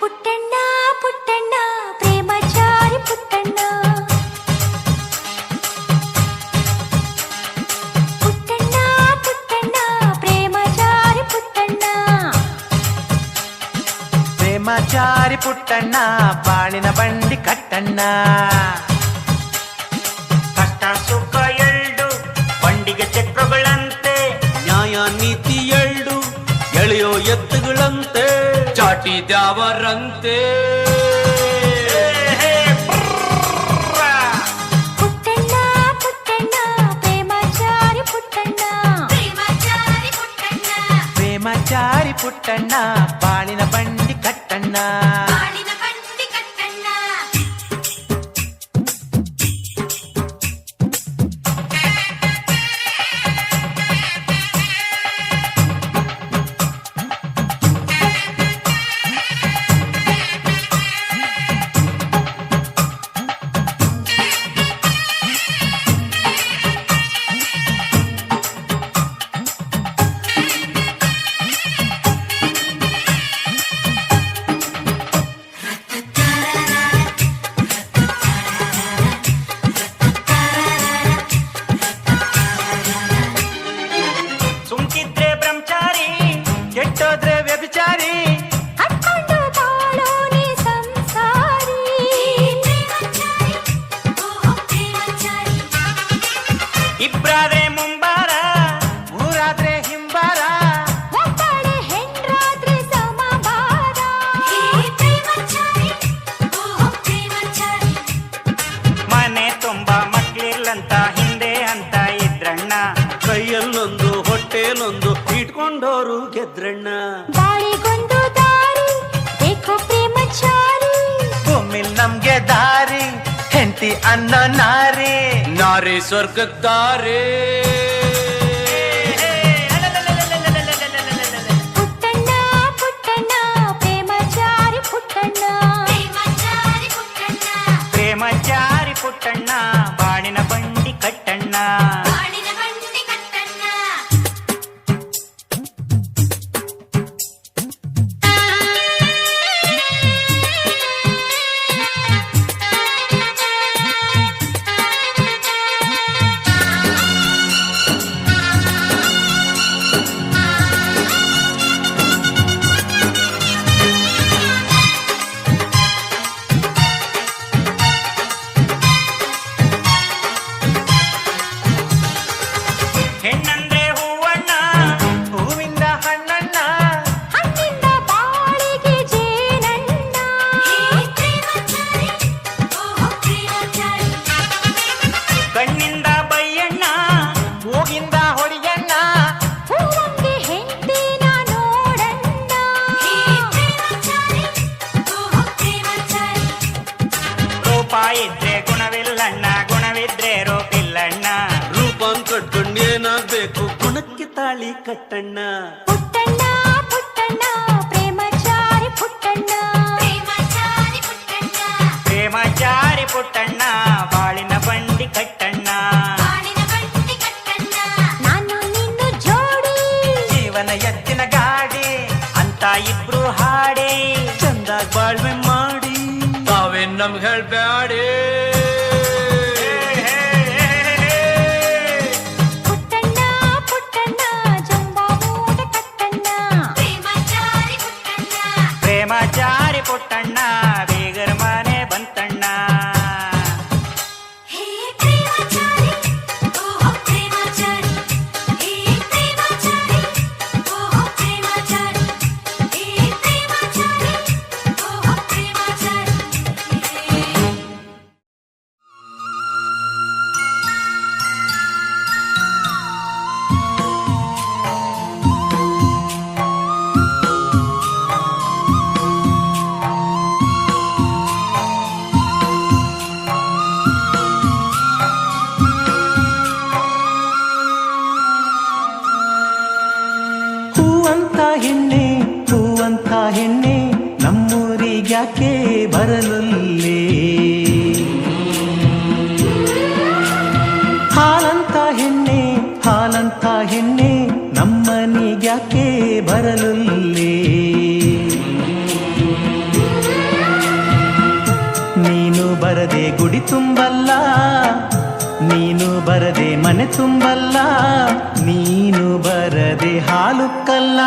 [SPEAKER 2] ಪುಟ್ಟಣ್ಣ ಪುಟ್ಟಣ್ಣ ಪ್ರೇಮಚಾರಿ ಪುಟ್ಟಣ್ಣ ಪುಟ್ಟಣ್ಣ ಪುಟ್ಟಣ್ಣ ಪ್ರೇಮಚಾರಿ ಪುಟ್ಟಣ್ಣ
[SPEAKER 1] ಪ್ರೇಮಚಾರಿ ಪುಟ್ಟಣ್ಣ ಬಾಳಿನ ಬಂಡಿ ಕಟ್ಟಣ್ಣ ಕಷ್ಟ ಸುಖ ಎಳ್ಳು ಬಂಡಿಗೆ ಚಕ್ರಗಳಂತೆ
[SPEAKER 5] ನ್ಯಾಯ ನೀತಿ ಎಳ್ಳು ಎಳೆಯೋ ಎತ್ತುಗಳಂತೆ ಚಾಟಿ ದ್ಯಾವರಂತೆ
[SPEAKER 2] ಪುಟ್ಟಣ್ಣ ಪುಟ್ಟಣ್ಣ ಪ್ರೇಮಚಾರಿ ಪುಟ್ಟಣ್ಣ
[SPEAKER 1] ಪ್ರೇಮಚಾರಿ ಪುಟ್ಟಣ್ಣ ಬಾಳಿನ ಬಂಡಿ ಕಟ್ಟಣ್ಣ ಊರಾದ್ರೆ ಮುಂಬಾರ ಊರಾದ್ರೆ ಹಿಂಬಾರ
[SPEAKER 9] ಒಬ್ಬಳೆ ಹೆಣ್ರಾದ್ರೆ ಸಮಬಾರ. ಹೇ ಪ್ರೇಮಚಾರಿ, ಓ ಪ್ರೇಮಚಾರಿ.
[SPEAKER 1] ಮನೆ ತುಂಬಾ ಮಕ್ಳಿಲ್ಲಂತ ಹಿಂದೆ ಅಂತ ಇದ್ರಣ್ಣ
[SPEAKER 5] ಕೈಯಲ್ಲೊಂದು ಹೊಟ್ಟೆಲೊಂದು ಇಟ್ಕೊಂಡೋರು ಗೆದ್ರಣ್ಣ.
[SPEAKER 9] ಬಾಳಿಗೊಂದು ದಾರಿ ಬೇಕೋ ಪ್ರೇಮಚಾರಿ.
[SPEAKER 1] ಭೂಮಿಲ್ ನಮ್ಗೆ ದಾರಿ ಹೆಂಡತಿ ಅನ್ನೋ ನಾರಿ
[SPEAKER 5] ನಾರಿ ಸ್ವರ್ಗದ್ದಾರೆ.
[SPEAKER 9] ಪುಟ್ಟಣ್ಣ ಪುಟ್ಟಣ್ಣ ಪ್ರೇಮಚಾರಿ ಪುಟ್ಟಣ್ಣ.
[SPEAKER 1] ಪ್ರೇಮಚಾರಿ ಪುಟ್ಟಣ್ಣ ಬಾಳಿನ ಬಂಡಿ ಕಟ್ಟಣ್ಣ. ಹೆಣ್ಣಂದ್ರೆ ಹೂವಣ್ಣ ಹೂವಿಂದ ಹಣ್ಣಣ್ಣ
[SPEAKER 9] ಹಣ್ಣಿಂದ ಬಾಳಿಗೆ ಜೇನಣ್ಣ. ಹೇ ಪ್ರೇಮಚಾರಿ, ಓ ಪ್ರೇಮಚಾರಿ.
[SPEAKER 1] ಕಣ್ಣಿಂದ ಬೈಯಣ್ಣ ಮೂಗಿಂದ ಹೊಡಿಯಣ್ಣ
[SPEAKER 9] ಹೂವಂಗೆ ಹೆಂಡತಿನ ನೋಡಣ್ಣ. ಹೇ ಪ್ರೇಮಚಾರಿ, ಓ ಪ್ರೇಮಚಾರಿ.
[SPEAKER 1] ರೂಪ ಇದ್ರೆ ಗುಣವಿಲ್ಲಣ್ಣ ಗುಣವಿದ್ರೆ ರೂಪಿಲ್ಲಣ್ಣ
[SPEAKER 5] ರೂಪನ್ ಕಟ್ಕೊಂಡು ಏನಾಗ್ಬೇಕು ಗುಣಕ್ಕೆ ತಾಳಿ ಕಟ್ಟಣ್ಣ.
[SPEAKER 9] ಪುಟ್ಟಣ್ಣ ಪುಟ್ಟಣ್ಣ ಪ್ರೇಮಚಾರಿ ಪುಟ್ಟಣ್ಣ.
[SPEAKER 1] ಪ್ರೇಮಚಾರಿ ಪುಟ್ಟಣ್ಣ ಬಾಳಿನ ಬಂಡಿ ಕಟ್ಟಣ್ಣ.
[SPEAKER 9] ನಾನು ನಿನ್ನು ಜೋಡಿ
[SPEAKER 1] ಜೀವನ ಎತ್ತಿನ ಗಾಡಿ ಅಂತ ಇಬ್ರು ಹಾಡಿ
[SPEAKER 5] ಚಂದಾಗ್ ಬಾಳ್ವೆ ಮಾಡಿ ತಾವೇ ನಮ್ಗೆ ಹೇಳ್ಬ್ಯಾಡಿ.
[SPEAKER 9] ಪುಟ್ಟಣ್ಣ ಪುಟ್ಟಣ್ಣ ಜಂಬಾಮೂಟ ಕಟ್ಟಣ್ಣ.
[SPEAKER 1] ಪ್ರೇಮಚಾರಿ ಪುಟ್ಟಣ್ಣ ಬೇಗರ ಮನೆ ಬಂತಣ್ಣ.
[SPEAKER 9] ಹೇ ಪ್ರೇಮಚಾರಿ, ಓ ಪ್ರೇಮಚಾರಿ. ಹೇ ಪ್ರೇಮಚಾರಿ, ಓ ಪ್ರೇಮಚಾರಿ. ಹೇ ಪ್ರೇಮಚಾರಿ, ಓ ಪ್ರೇಮಚಾರಿ.
[SPEAKER 1] ಹೂವಂತ ಹೆಣ್ಣೆ ಹೂವಂತ ಹೆಣ್ಣೆ ನಮ್ಮೂರಿಗ್ಯಾಕೆ ಬರಲುಲ್ಲೇ ಹಾಲಂತ ಹೆಣ್ಣೆ ಹಾಲಂತ ಹೆಣ್ಣೆ ನಮ್ಮನಿಗ್ಯಾಕೆ ಬರಲುಲ್ಲೇ ನೀನು ಬರದೆ ಗುಡಿ ತುಂಬಲ್ಲ ನೀನು ಬರದೆ ಮನೆ ತುಂಬಲ್ಲ ನೀನು ಬರದೆ ಹಾಲು ಕಲ್ಲ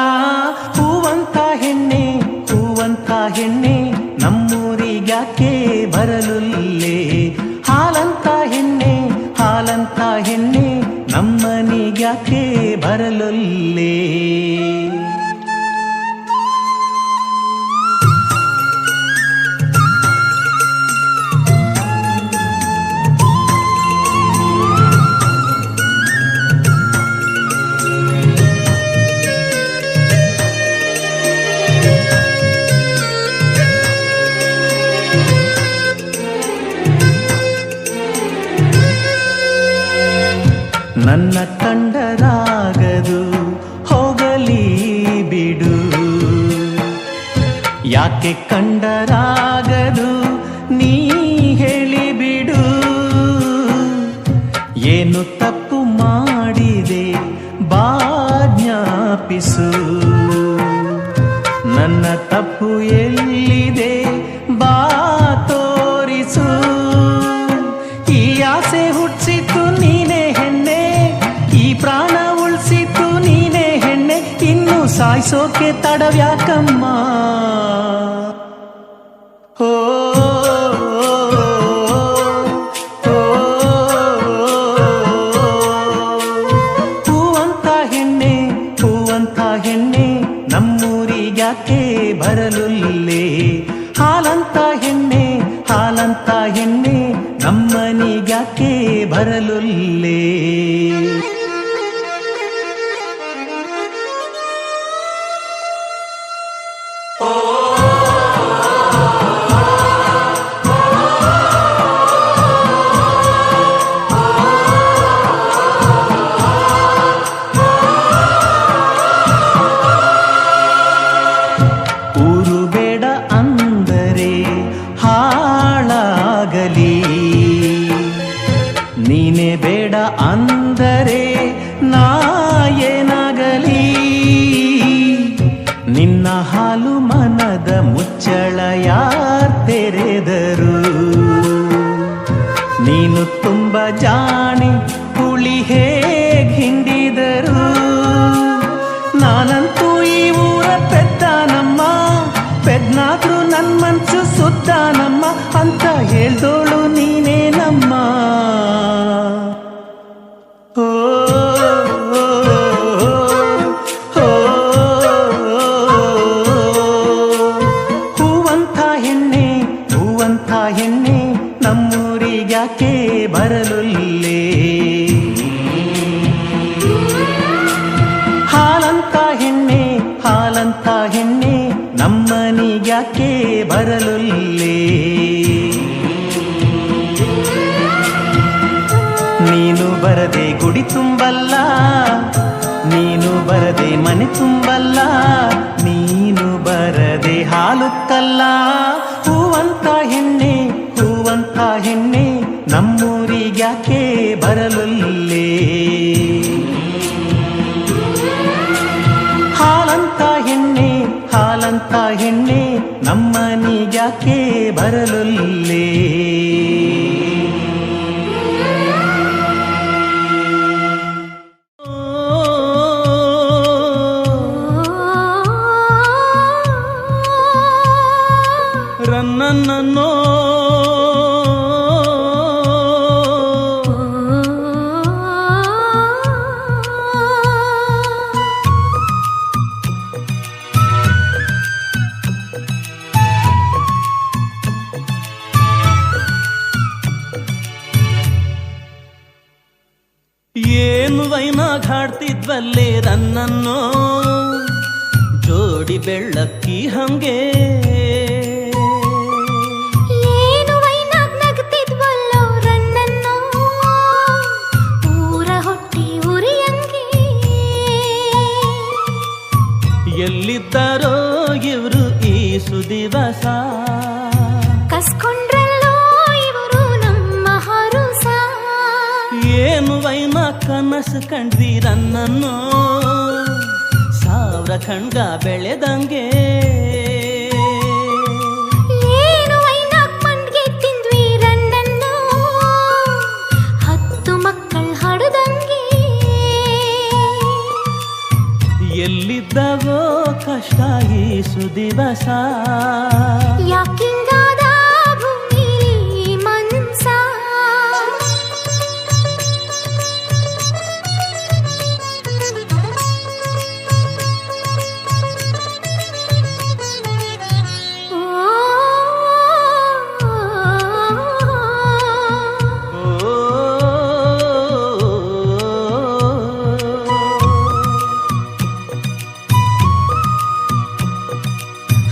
[SPEAKER 1] ಹೂವಂತ ಹೆಣ್ಣೆ ಹೂವಂತ ಹೆಣ್ಣೆ ನಮ್ಮೂರಿಗ್ಯಾಕೆ ಬರಲುಲ್ಲೇ ಹಾಲಂತ ಹೆಣ್ಣೆ ಹಾಲಂತ ಹೆಣ್ಣೆ ನಮ್ಮನಿಗ್ಯಾಕೆ ಬರಲುಲ್ಲೇ ನನ್ನ ಕಂಡರಾಗದು ಹೋಗಲಿ ಬಿಡು ಯಾಕೆ ಕಂಡರಾಗದು ನೀ ಹೇಳಿ ಬಿಡು ಏನು ತಪ್ಪು ಮಾಡಿದೆ ಬಾ ಜ್ಞಾಪಿಸು ನನ್ನ ತಪ್ಪು ಎಲ್ಲಿದೆ ಬಾ ತೋರಿಸು ಈ ಆಸೆ ಹುಟ್ಟಿಸಿತು ನೀನೇ ಹೆಣ್ಣೆ ಈ ಪ್ರಾಣ ಉಳಿಸಿತು ನೀನೇ ಹೆಣ್ಣೆ ಇನ್ನು ಸಾಯಿಸೋಕೆ ತಡವ್ಯಾಕಮ್ಮ ಓ ಓ, ಓ, ಓ, ಓ. ಹೆಣ್ಣೆ ನಮ್ಮನಿಗ್ಯಾಕೆ ಬರಲುಲ್ಲೇ ಊರು ಬೇಡ ಅಂದರೆ ಹಾಳಾಗಲಿ, ನೀನೇ ಬೇಡ ಅಂದರೆ ನಾ ಏನಾಗಲಿ. ನಿನ್ನ ಹಾಲು ಮನದ ಮುಚ್ಚಳ ಯಾರ್ ತೆರೆದರು, ನೀನು ತುಂಬ ಜಾಣೆ ಹುಳಿ ಹೇಗ್ ಹಿಂಡಿದರು. ನಾನಂತೂ ಈ ಊರ ಪೆದ್ದಾನಮ್ಮ, ಪೆದ್ನಾದ್ರೂ ನನ್ ಮನ್ಸು ಸುದ್ದಾನಮ್ಮ ಅಂತ ಹೇಳ್ದೋಳು ನೀನೇ ನಮ್ಮ. ಓ ಹೂವಂಥ ಹೆಣ್ಣೆ ಹೂವಂಥ ಹೆಣ್ಣೆ ನಮ್ಮೂರಿಗ್ಯಾಕೆ ಬರಲುಲ್ಲೇ. ಹಾಲಂತ ಹೆಣ್ಣೆ ಹಾಲಂತ ಹೆಣ್ಣೆ ನಮ್ಮನಿಗ್ಯಾಕೆ ಬರಲುಲ್ಲೇ. ನೀನು ಬರದೆ ಗುಡಿ ತುಂಬಲ್ಲ, ನೀನು ಬರದೆ ಮನೆ ತುಂಬಲ್ಲ, ನೀನು ಬರದೆ ಹಾಲುಕ್ಕಲ್ಲ. ಹೂವಂತ ಹೆಣ್ಣೆ ಹೂವಂತ ಹೆಣ್ಣೆ ನಮ್ಮೂರಿಗ್ಯಾಕೆ ಬರಲುಲ್ಲೇ. ಹಾಲಂತ ಹೆಣ್ಣೆ ಹಾಲಂತ ಹೆಣ್ಣೆ ನಮ್ಮನಿಗ್ಯಾಕೆ ಬರಲುಲ್ಲೇ.
[SPEAKER 5] ರನ್ನನ್ನೋ ಏನು ವೈನಾಗ್ ಹಾಡ್ತಿದ್ವಲ್ಲೇ ರನ್ನನ್ನೋ, ಜೋಡಿ ಬೆಳ್ಳಕ್ಕಿ ಹಂಗೆ.
[SPEAKER 9] ಏನು ವೈನಾಗ್ ನಗ್ತಿದ್ವಲ್ಲೋ ರನ್ನನ್ನೋ, ಊರ ಹೊಟ್ಟಿ ಉರಿಯಂಗೆ.
[SPEAKER 5] ಎಲ್ಲಿದ್ದಾರೋ ಇವರು ಈ ಸುದಿವಸ,
[SPEAKER 9] ಕಸ್ಕೊಂಡ್ರಲ್ಲೋ ಇವರು ನಮ್ಮ ಹರುಸ.
[SPEAKER 5] ಏನು ವೈನ ಕನಸು ಕಂಡ್ವಿ ರನ್ನನ್ನೋ, ಸಾವಿರ ಖಂಡ ಬೆಳೆದಂಗೆ.
[SPEAKER 9] ಏನು ವೈನಾಗ್ ಮಂಡ್ಗೆ ತಿಂದ್ವಿ ರನ್ನನ್ನೋ, 10 ಮಕ್ಕಳ್ ಹಡದಂಗೆ.
[SPEAKER 5] ಎಲ್ಲಿದ್ದವೋ ಕಷ್ಟ ಈ ಸುದಿವಸ,
[SPEAKER 9] ಯಾಕಿಂಗಾದ ಭೂಮಿಲಿ ಮನ್ಸ.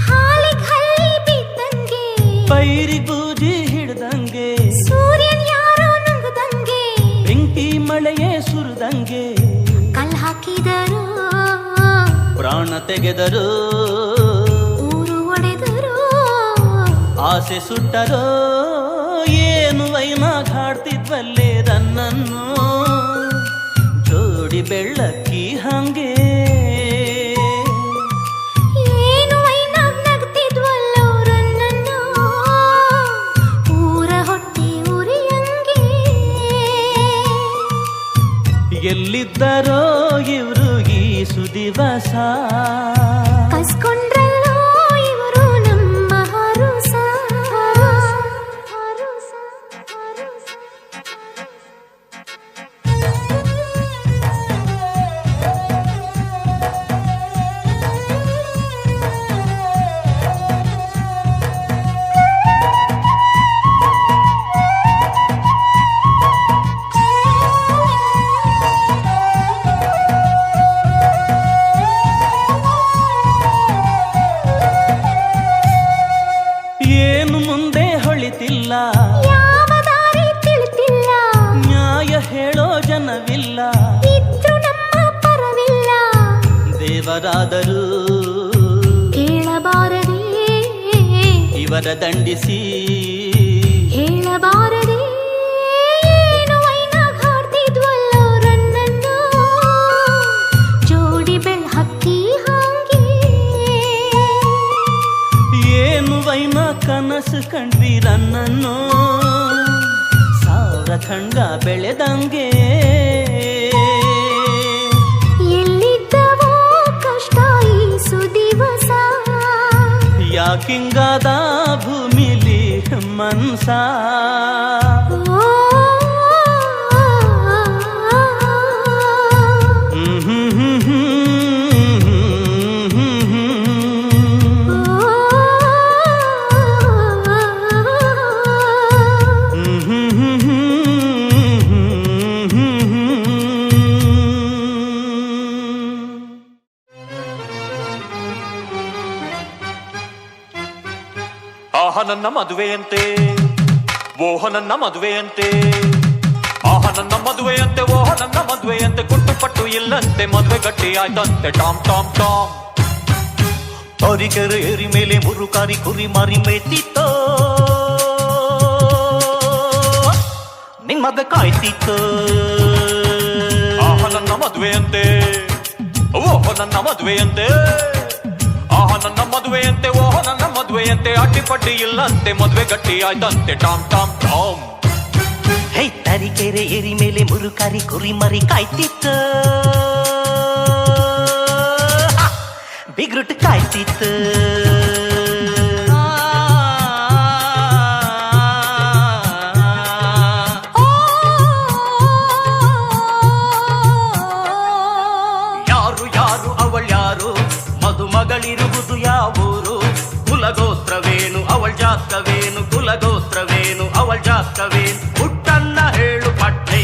[SPEAKER 9] ಹಾಲಿಗ್ ಹಲ್ಲಿ ಬಿದ್ದಂಗೆ,
[SPEAKER 5] ಪೈರಿ ಬೂದಿ ಹಿಡ್ದಂಗೆ,
[SPEAKER 9] ಸೂರ್ಯನ್ ಯಾರೋ ನುಂಗ್ದಂಗೆ.
[SPEAKER 5] ಬೆಂಕಿ ಮಳೆಯೇ ಸುರಿದಂಗೆ,
[SPEAKER 9] ಕಲ್ ಹಾಕಿದರು
[SPEAKER 5] ಪ್ರಾಣ ತೆಗೆದರು,
[SPEAKER 9] ಊರು ಒಡೆದರು.
[SPEAKER 5] ಆಸೆ ಸುಟ್ಟರೋ. ಏನು ವೈನಾಗ್ ಹಾಡ್ತಿದ್ವಲ್ಲೇ ರನ್ನನ್ನೋ, ಜೋಡಿ ಬೆಳ್ಳಕ್ಕಿ ಹಂಗೆ.
[SPEAKER 9] ಏನು ವೈನಾಗ್ ನಗ್ತಿದ್ವಲ್ಲೋ ರನ್ನನ್ನೋ, ಊರ ಹೊಟ್ಟಿ ಉರಿಯಂಗೆ.
[SPEAKER 5] ಎಲ್ಲಿದ್ದರೋ ಇವರು ಈ ಸುದಿವಸ,
[SPEAKER 9] ಕಸ್ಕೊಂಡ್ರಲ್ಲೋ ಇವರು ನಮ್ಮ ಹರುಸ.
[SPEAKER 5] ಕರದಂಡಿಸಿ
[SPEAKER 2] ಹೇಳಬಾರದೆ ಏನು ವೈನಾಗ್ ಹಾಡ್ತಿದ್ವಲ್ಲೋ ರನ್ನನ್ನು ಜೋಡಿ ಬೆಳ್ ಹಕ್ಕಿ ಹಾಂಗೆ
[SPEAKER 5] ಏನು ವೈನ ಕನಸು ಕಂಡ್ವಿ ರನ್ನನ್ನು ಸಾವಿರ ಖಂಡ ಬೆಳೆದಂಗೆ
[SPEAKER 2] ಎಲ್ಲಿದ್ದವೋ ಕಷ್ಟ ಈಸು ದಿವಸ
[SPEAKER 5] ಯಾಕಿಂಗಾದ ಭೂಮಿಲಿ ಮನ್ಸ
[SPEAKER 10] ಆಹ ನನ್ನ ಮದುವೆಯಂತೆ ಓಹ ನನ್ನ ಮದುವೆಯಂತೆ ಆಹ ನನ್ನ ಮದುವೆಯಂತೆ ಓಹ ನನ್ನ ಮದುವೆಯಂತೆ ಕುಟ್ಟು ಪಟ್ಟು ಇಲ್ಲಂತೆ ಮದುವೆ ಗಟ್ಟಿ ಆಯ್ತಂತೆ ಟಾಮ್ ಟಾಮ್ ಟಾಮ್
[SPEAKER 5] ತೋರಿಕೆರೆ ಏರಿ ಮೇಲೆ ಮುರುಕಾರಿ ಕುರಿ ಮಾರಿ ಮೇತಿತ್ತೋ ನಿನ್ ಮದುವೆ ಕಾಯ್ತಿತ್ತು
[SPEAKER 10] ಆಹ ನನ್ನ ಮದುವೆಯಂತೆ ಓಹ ನನ್ನ ಮದುವೆಯಂತೆ ಆಹ ನನ್ನ ಮದುವೆಯಂತೆ ಓಹ ನನ್ನ ಮದುವೆಯಂತೆ ಅಡ್ಡಿಪಡ್ಡಿ ಇಲ್ಲಂತೆ ಮದುವೆ ಗಟ್ಟಿ ಆಯ್ತಂತೆ ಟಾಮ್ ಟಾಮ್ ಟಾಮ್
[SPEAKER 5] ಹೇ ತರೀಕೆರೆ ಏರಿ ಮೇಲೆ ಮುರುಕಾರಿ ಕುರಿ ಮರಿ ಕಾಯ್ತಿತ್ತು ಬಿಗ್ರುಟ್ ಕಾಯ್ತಿತ್ತು ಯಾರು ಯಾರು ಅವಳ್ಯಾರು ಮದುಮಗಳಿರುವುದು ಯಾವೂರು ಕುಲಗೋತ್ರವೇನು ಅವಳ ಜಾತಕವೇನು ಕುಲಗೋತ್ರವೇನು ಅವಳ ಜಾತಕವೇನು ಹುಟ್ಟನ್ನ ಹೇಳು ಪಟ್ಟೆ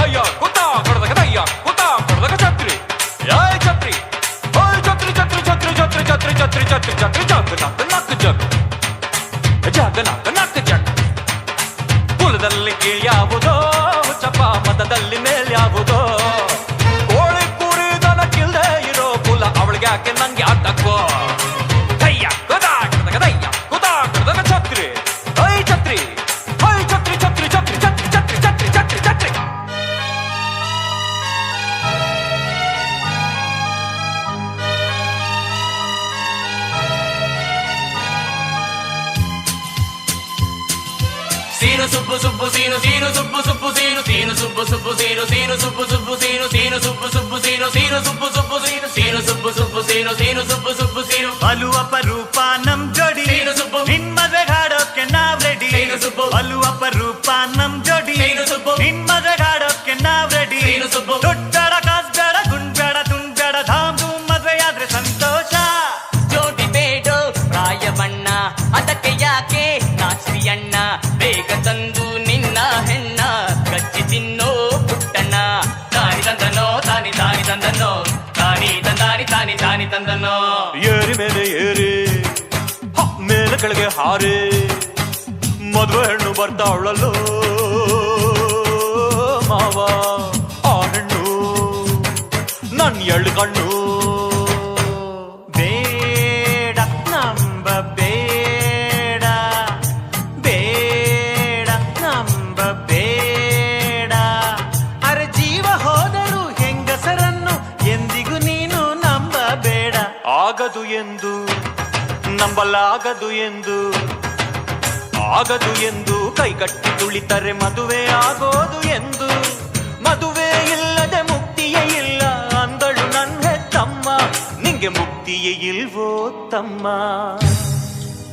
[SPEAKER 10] ಅಯ್ಯ ಕುತಾ ಕೊಡದಾಗ ಅಯ್ಯ ಕುತಾ ಕೊಡದಾಗ ಛತ್ರಿ ಯಾಯ್ ಛತ್ರಿ ಓಯ್ ಛತ್ರಿ ಛತ್ರಿ ಛತ್ರಿ ಛತ್ರಿ ಛತ್ರಿ ಛತ್ರಿ ಛತ್ರಿ ಛತ್ರಿ ಜಗ್ ನಾಕ್ ನಾಕ್ ಜಗ್ ಜಗ್ ನಾಕ್ ನಾಕ್ ಜಗ್ ಕುಲದಲ್ಲಿ ಕೀಳ್ಯಾವುದೋ ಚಪ ಮತದಲ್ಲಿ ಮೇಲ್ಯಾವುದೋ ಕೋಳಿ ಕುರಿ ದನಕ್ಕಿಲ್ದೆ ಇರೋ ಕುಲ ಅವಳಿಗೆ ಯಾಕೆ ನಂಗೆ ಆಟಕ್ಕೋ ಕಯ್ಯ ಕುದಾ ಕೊಡದಾಗ ಅಯ್ಯ ಕುತಾ ಕೊಡದಾಗ ಛತ್ರಿ ಓಯ್ ಛತ್ರಿ ಓಯ್ ಛತ್ರಿ ಛತ್ರಿ ಛತ್ರಿ ಛತ್ರಿ ಛತ್ರಿ ಛತ್ರಿ ಛತ್ರಿ ಛತ್ರಿ
[SPEAKER 5] ಸೀನು ಸುಬ್ಬು ಸುಬ್ಬು ಸೀನು ಸೀನು ಸುಬ್ಬು ಸುಬ್ಬು ಸೀನು ಸೀನು ಸುಬ್ಬು ಸುಬ್ಬು ಸೀನು ಸೀನು ಸುಬ್ಬು ಸುಬ್ಬು ಸೀನು ಸೀನು ಸುಬ್ಬು ಸುಬ್ಬು ಸೀನು ಸೀನು ಸುಬ್ಬು ಸುಬ್ಬು ಸೀನು ಸೀನು ಸುಬ್ಬು ಸುಬ್ಬು ಸೀನು ಸೀನು ಸುಬ್ಬು ಸುಬ್ಬು ಸೀನು
[SPEAKER 1] ಬಲು ಅಪರೂಪ ನಮ್ ಜೋಡಿ
[SPEAKER 5] ಸೀನು ಸುಬ್ಬು
[SPEAKER 1] ನಿನ್ ಮದುವೆಗಾಡೋಕೆ ನಾವ್ ರೆಡಿ
[SPEAKER 5] ಸೀನು ಸುಬ್ಬು
[SPEAKER 1] ಬಲು ಅಪರೂಪ ನಮ್ ಜೋಡಿ
[SPEAKER 5] ಸೀನು ಸುಬ್ಬು
[SPEAKER 1] ನಿನ್ ಮದುವೆಗಾಡೋಕೆ ನಾವ್ ರೆಡಿ
[SPEAKER 5] ಸೀನು ಸುಬ್ಬು
[SPEAKER 1] ದುಡ್ಡಾಡ ಕಾಸ್ ಬೇಡ ಗುಂಡ್ ಬೇಡ ತುಂಡ್ ಬೇಡ ಧಾಮ್ ಧೂಮ್ ಮದ್ವೆ ಆದ್ರೆ ಸಂತೋಷ
[SPEAKER 5] ಜೋಡಿ ಬೇಡೋ ಪ್ರಾಯ ಬಣ್ಣ ಅದಕ್ಕೆ ಯಾಕೆ ನಾಸ್ತಿ ಅಣ್ಣ ಬೇಗ ತಂದು ನಿನ್ನ ಹೆಣ್ಣ ಕಚ್ಚಿ ತಿನ್ನೋ ಪುಟ್ಟಣ್ಣ ತಾನಿ ತಂದನೋ ತಾನಿ ತಾನಿ ತಂದನೋ ತಾನಿ ತಂದಾನಿ ತಾನಿ ತಾನಿ ತಂದನೋ
[SPEAKER 10] ಏರಿ ಮೇಲೆ ಏರಿ ಮೇಲೆ ಕೆಳಗೆ ಹಾರಿ ಮದುವೆ ಹೆಣ್ಣು ಬರ್ತಾವಳಲ್ಲೋ ಮಾವ ಆ ಹೆಣ್ಣು ನನ್ ಎಳ್ಳು ಕಣ್ಣು
[SPEAKER 1] ಬೇಡ ನಂಬ ಬೇಡ ಬೇಡ ನಂಬ ಬೇಡ ಅರೆ ಜೀವ ಹೋದರೂ ಹೆಂಗಸರನ್ನು ಎಂದಿಗೂ ನೀನು ನಂಬಬೇಡ
[SPEAKER 10] ಆಗದು ಎಂದು ನಂಬಲಾಗದು ಎಂದು ಆಗದು ಎಂದು ಕೈಗಟ್ಟಿ ತುಳಿತರೆ ಮದುವೆ ಆಗೋದು ಎಂದು ಮದುವೆ ಇಲ್ಲದೆ ಮುಕ್ತಿಯೇ ಇಲ್ಲ ಅಂದಳು ನನ್ನ ತಮ್ಮ ನಿಂಗೆ ಮುಕ್ತಿಯೇ ಇಲ್ವೋ ತಮ್ಮ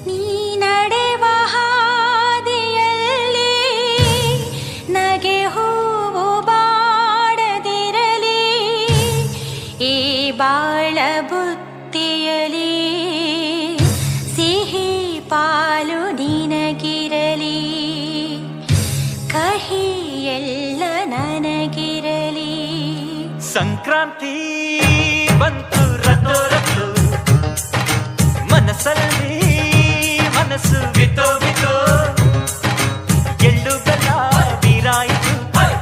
[SPEAKER 9] ನೀ ನಡೆವ ಹಾದಿಯಲ್ಲಿ ನಗೆ ಹೂವು ಬಾಡದಿರಲಿ ಈ ಬಾಳ ಬುತ್ತಿಯಲಿ ಸಿಹಿ ಪಾಲು ನಿನಗಿರಲಿ ಕಹಿ ಎಲ್ಲ ನನಗಿರಲಿ
[SPEAKER 1] ಸಂಕ್ರಾಂತಿ ಬಂತು ರತ್ತೋ ರತ್ತು ಮನಸ್ಸಲ್ಲಿ ಮನಸ್ಸು ಬಿತ್ತೋ ಬಿತ್ತೋ ಎಳ್ಳು ಬೆಲ್ಲ ಬೀರಾಯಿತು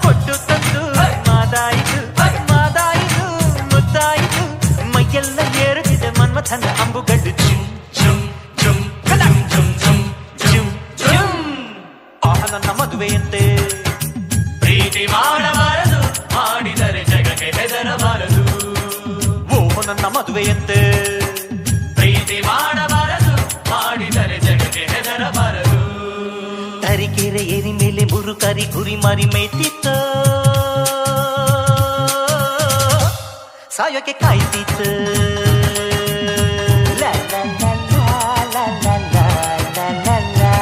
[SPEAKER 1] ಕೊಟ್ಟು ತಂದು ಮಾದಾಯಿತು ಮಾದಾಯಿತು ಮುದ್ದಾಯಿತು ಮೈಯೆಲ್ಲ ಏರುತ್ತಿದೆ ಮನ್ಮಥನ ಅಂಬುಗಡ್ಡೆ ನನ್ನ ಮದುವೆಯಂತೆ.
[SPEAKER 5] ಪ್ರೀತಿ ಮಾಡಬಾರದು, ಮಾಡಿದರೆ ಜಗಕ್ಕೆ ಹೆದರಬಾರದು.
[SPEAKER 1] ಓಹೋ ನನ್ನ ಮದುವೆಯಂತೆ.
[SPEAKER 5] ಪ್ರೀತಿ ಮಾಡಬಾರದು, ಮಾಡಿದರೆ ಜಗಕ್ಕೆ ಹೆದರಬಾರದು.
[SPEAKER 1] ತರೀಕೆರೆ ಏರಿ ಮೇಲೆ ಮುರುಕರಿ ಕುರಿ ಮಾರಿ ಮೇಯ್ತಿತ್ತ, ಸಾಯೋಕೆ ಕಾಯ್ತಿತ್ತ. ಲಾ ಲಾ ಲಾ ಲಾ ಲಾ ಲಾ ಲಾ ಲಾ ಲಾ.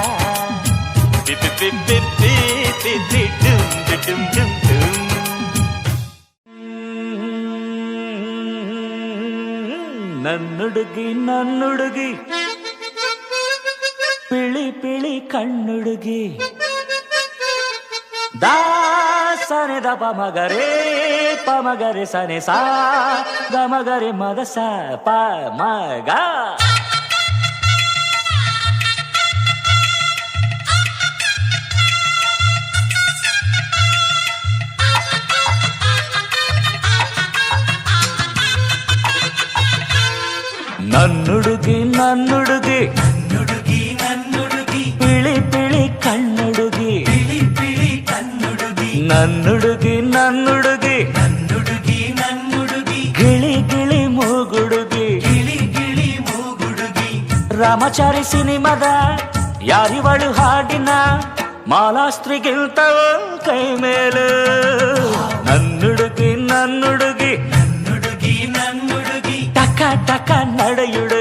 [SPEAKER 1] ಬಿ ಬಿ ಬಿ ಬಿ ಬಿ ಬಿ ಬಿ ಡುಮ್ ಡುಮ್ ಡುಮ್ ಡುಮ್. ನನ್ನುಡುಗಿ ನನ್ನುಡುಗಿ ಪಿಳಿ ಪಿಳಿ ಕಣ್ಣುಡುಗಿ ದಾಸನೆ ದ ಪಮಗರೆ ಪಮಗರೆ ಸನೆ ಸಾ ಗಮಗರೆ ಮದ ಸ ಪ ಮಗ. ನನ್ನುಡುಗಿ ನನ್ನುಡುಗಿ
[SPEAKER 5] ನುಡುಗಿ ನನ್ನುಡುಗಿ
[SPEAKER 1] ಪಿಳಿ ಪಿಳಿ ಕಣ್ಣುಡುಗಿ
[SPEAKER 5] ಪಿಳಿ ಪಿಳಿ ಕಣ್ಣುಡುಗಿ
[SPEAKER 1] ನನ್ನುಡುಗಿ ನನ್ನುಡುಗಿ
[SPEAKER 5] ನನ್ನುಡುಗಿ ನನ್ನುಡುಗಿ
[SPEAKER 1] ಗಿಳಿ ಗಿಳಿ ಮೂಗುಡುಗಿ
[SPEAKER 5] ಗಿಳಿ ಗಿಳಿ ಮೂಗುಡುಗಿ.
[SPEAKER 1] ರಾಮಚಾರಿ ಸಿನಿಮಾದ ಯಾರಿವಳು ಹಾಡಿನ ಮಾಲಾಸ್ತ್ರಿಗಿಂತ ಒಂದ್ ಕೈ ಮೇಲು. ನನ್ನುಡುಗಿ ನನ್ನುಡುಗಿ
[SPEAKER 5] ನನ್ನುಡುಗಿ ನನ್ನುಡುಗಿ
[SPEAKER 1] ಟಕ ಟಕ ನಡೆಯುಡು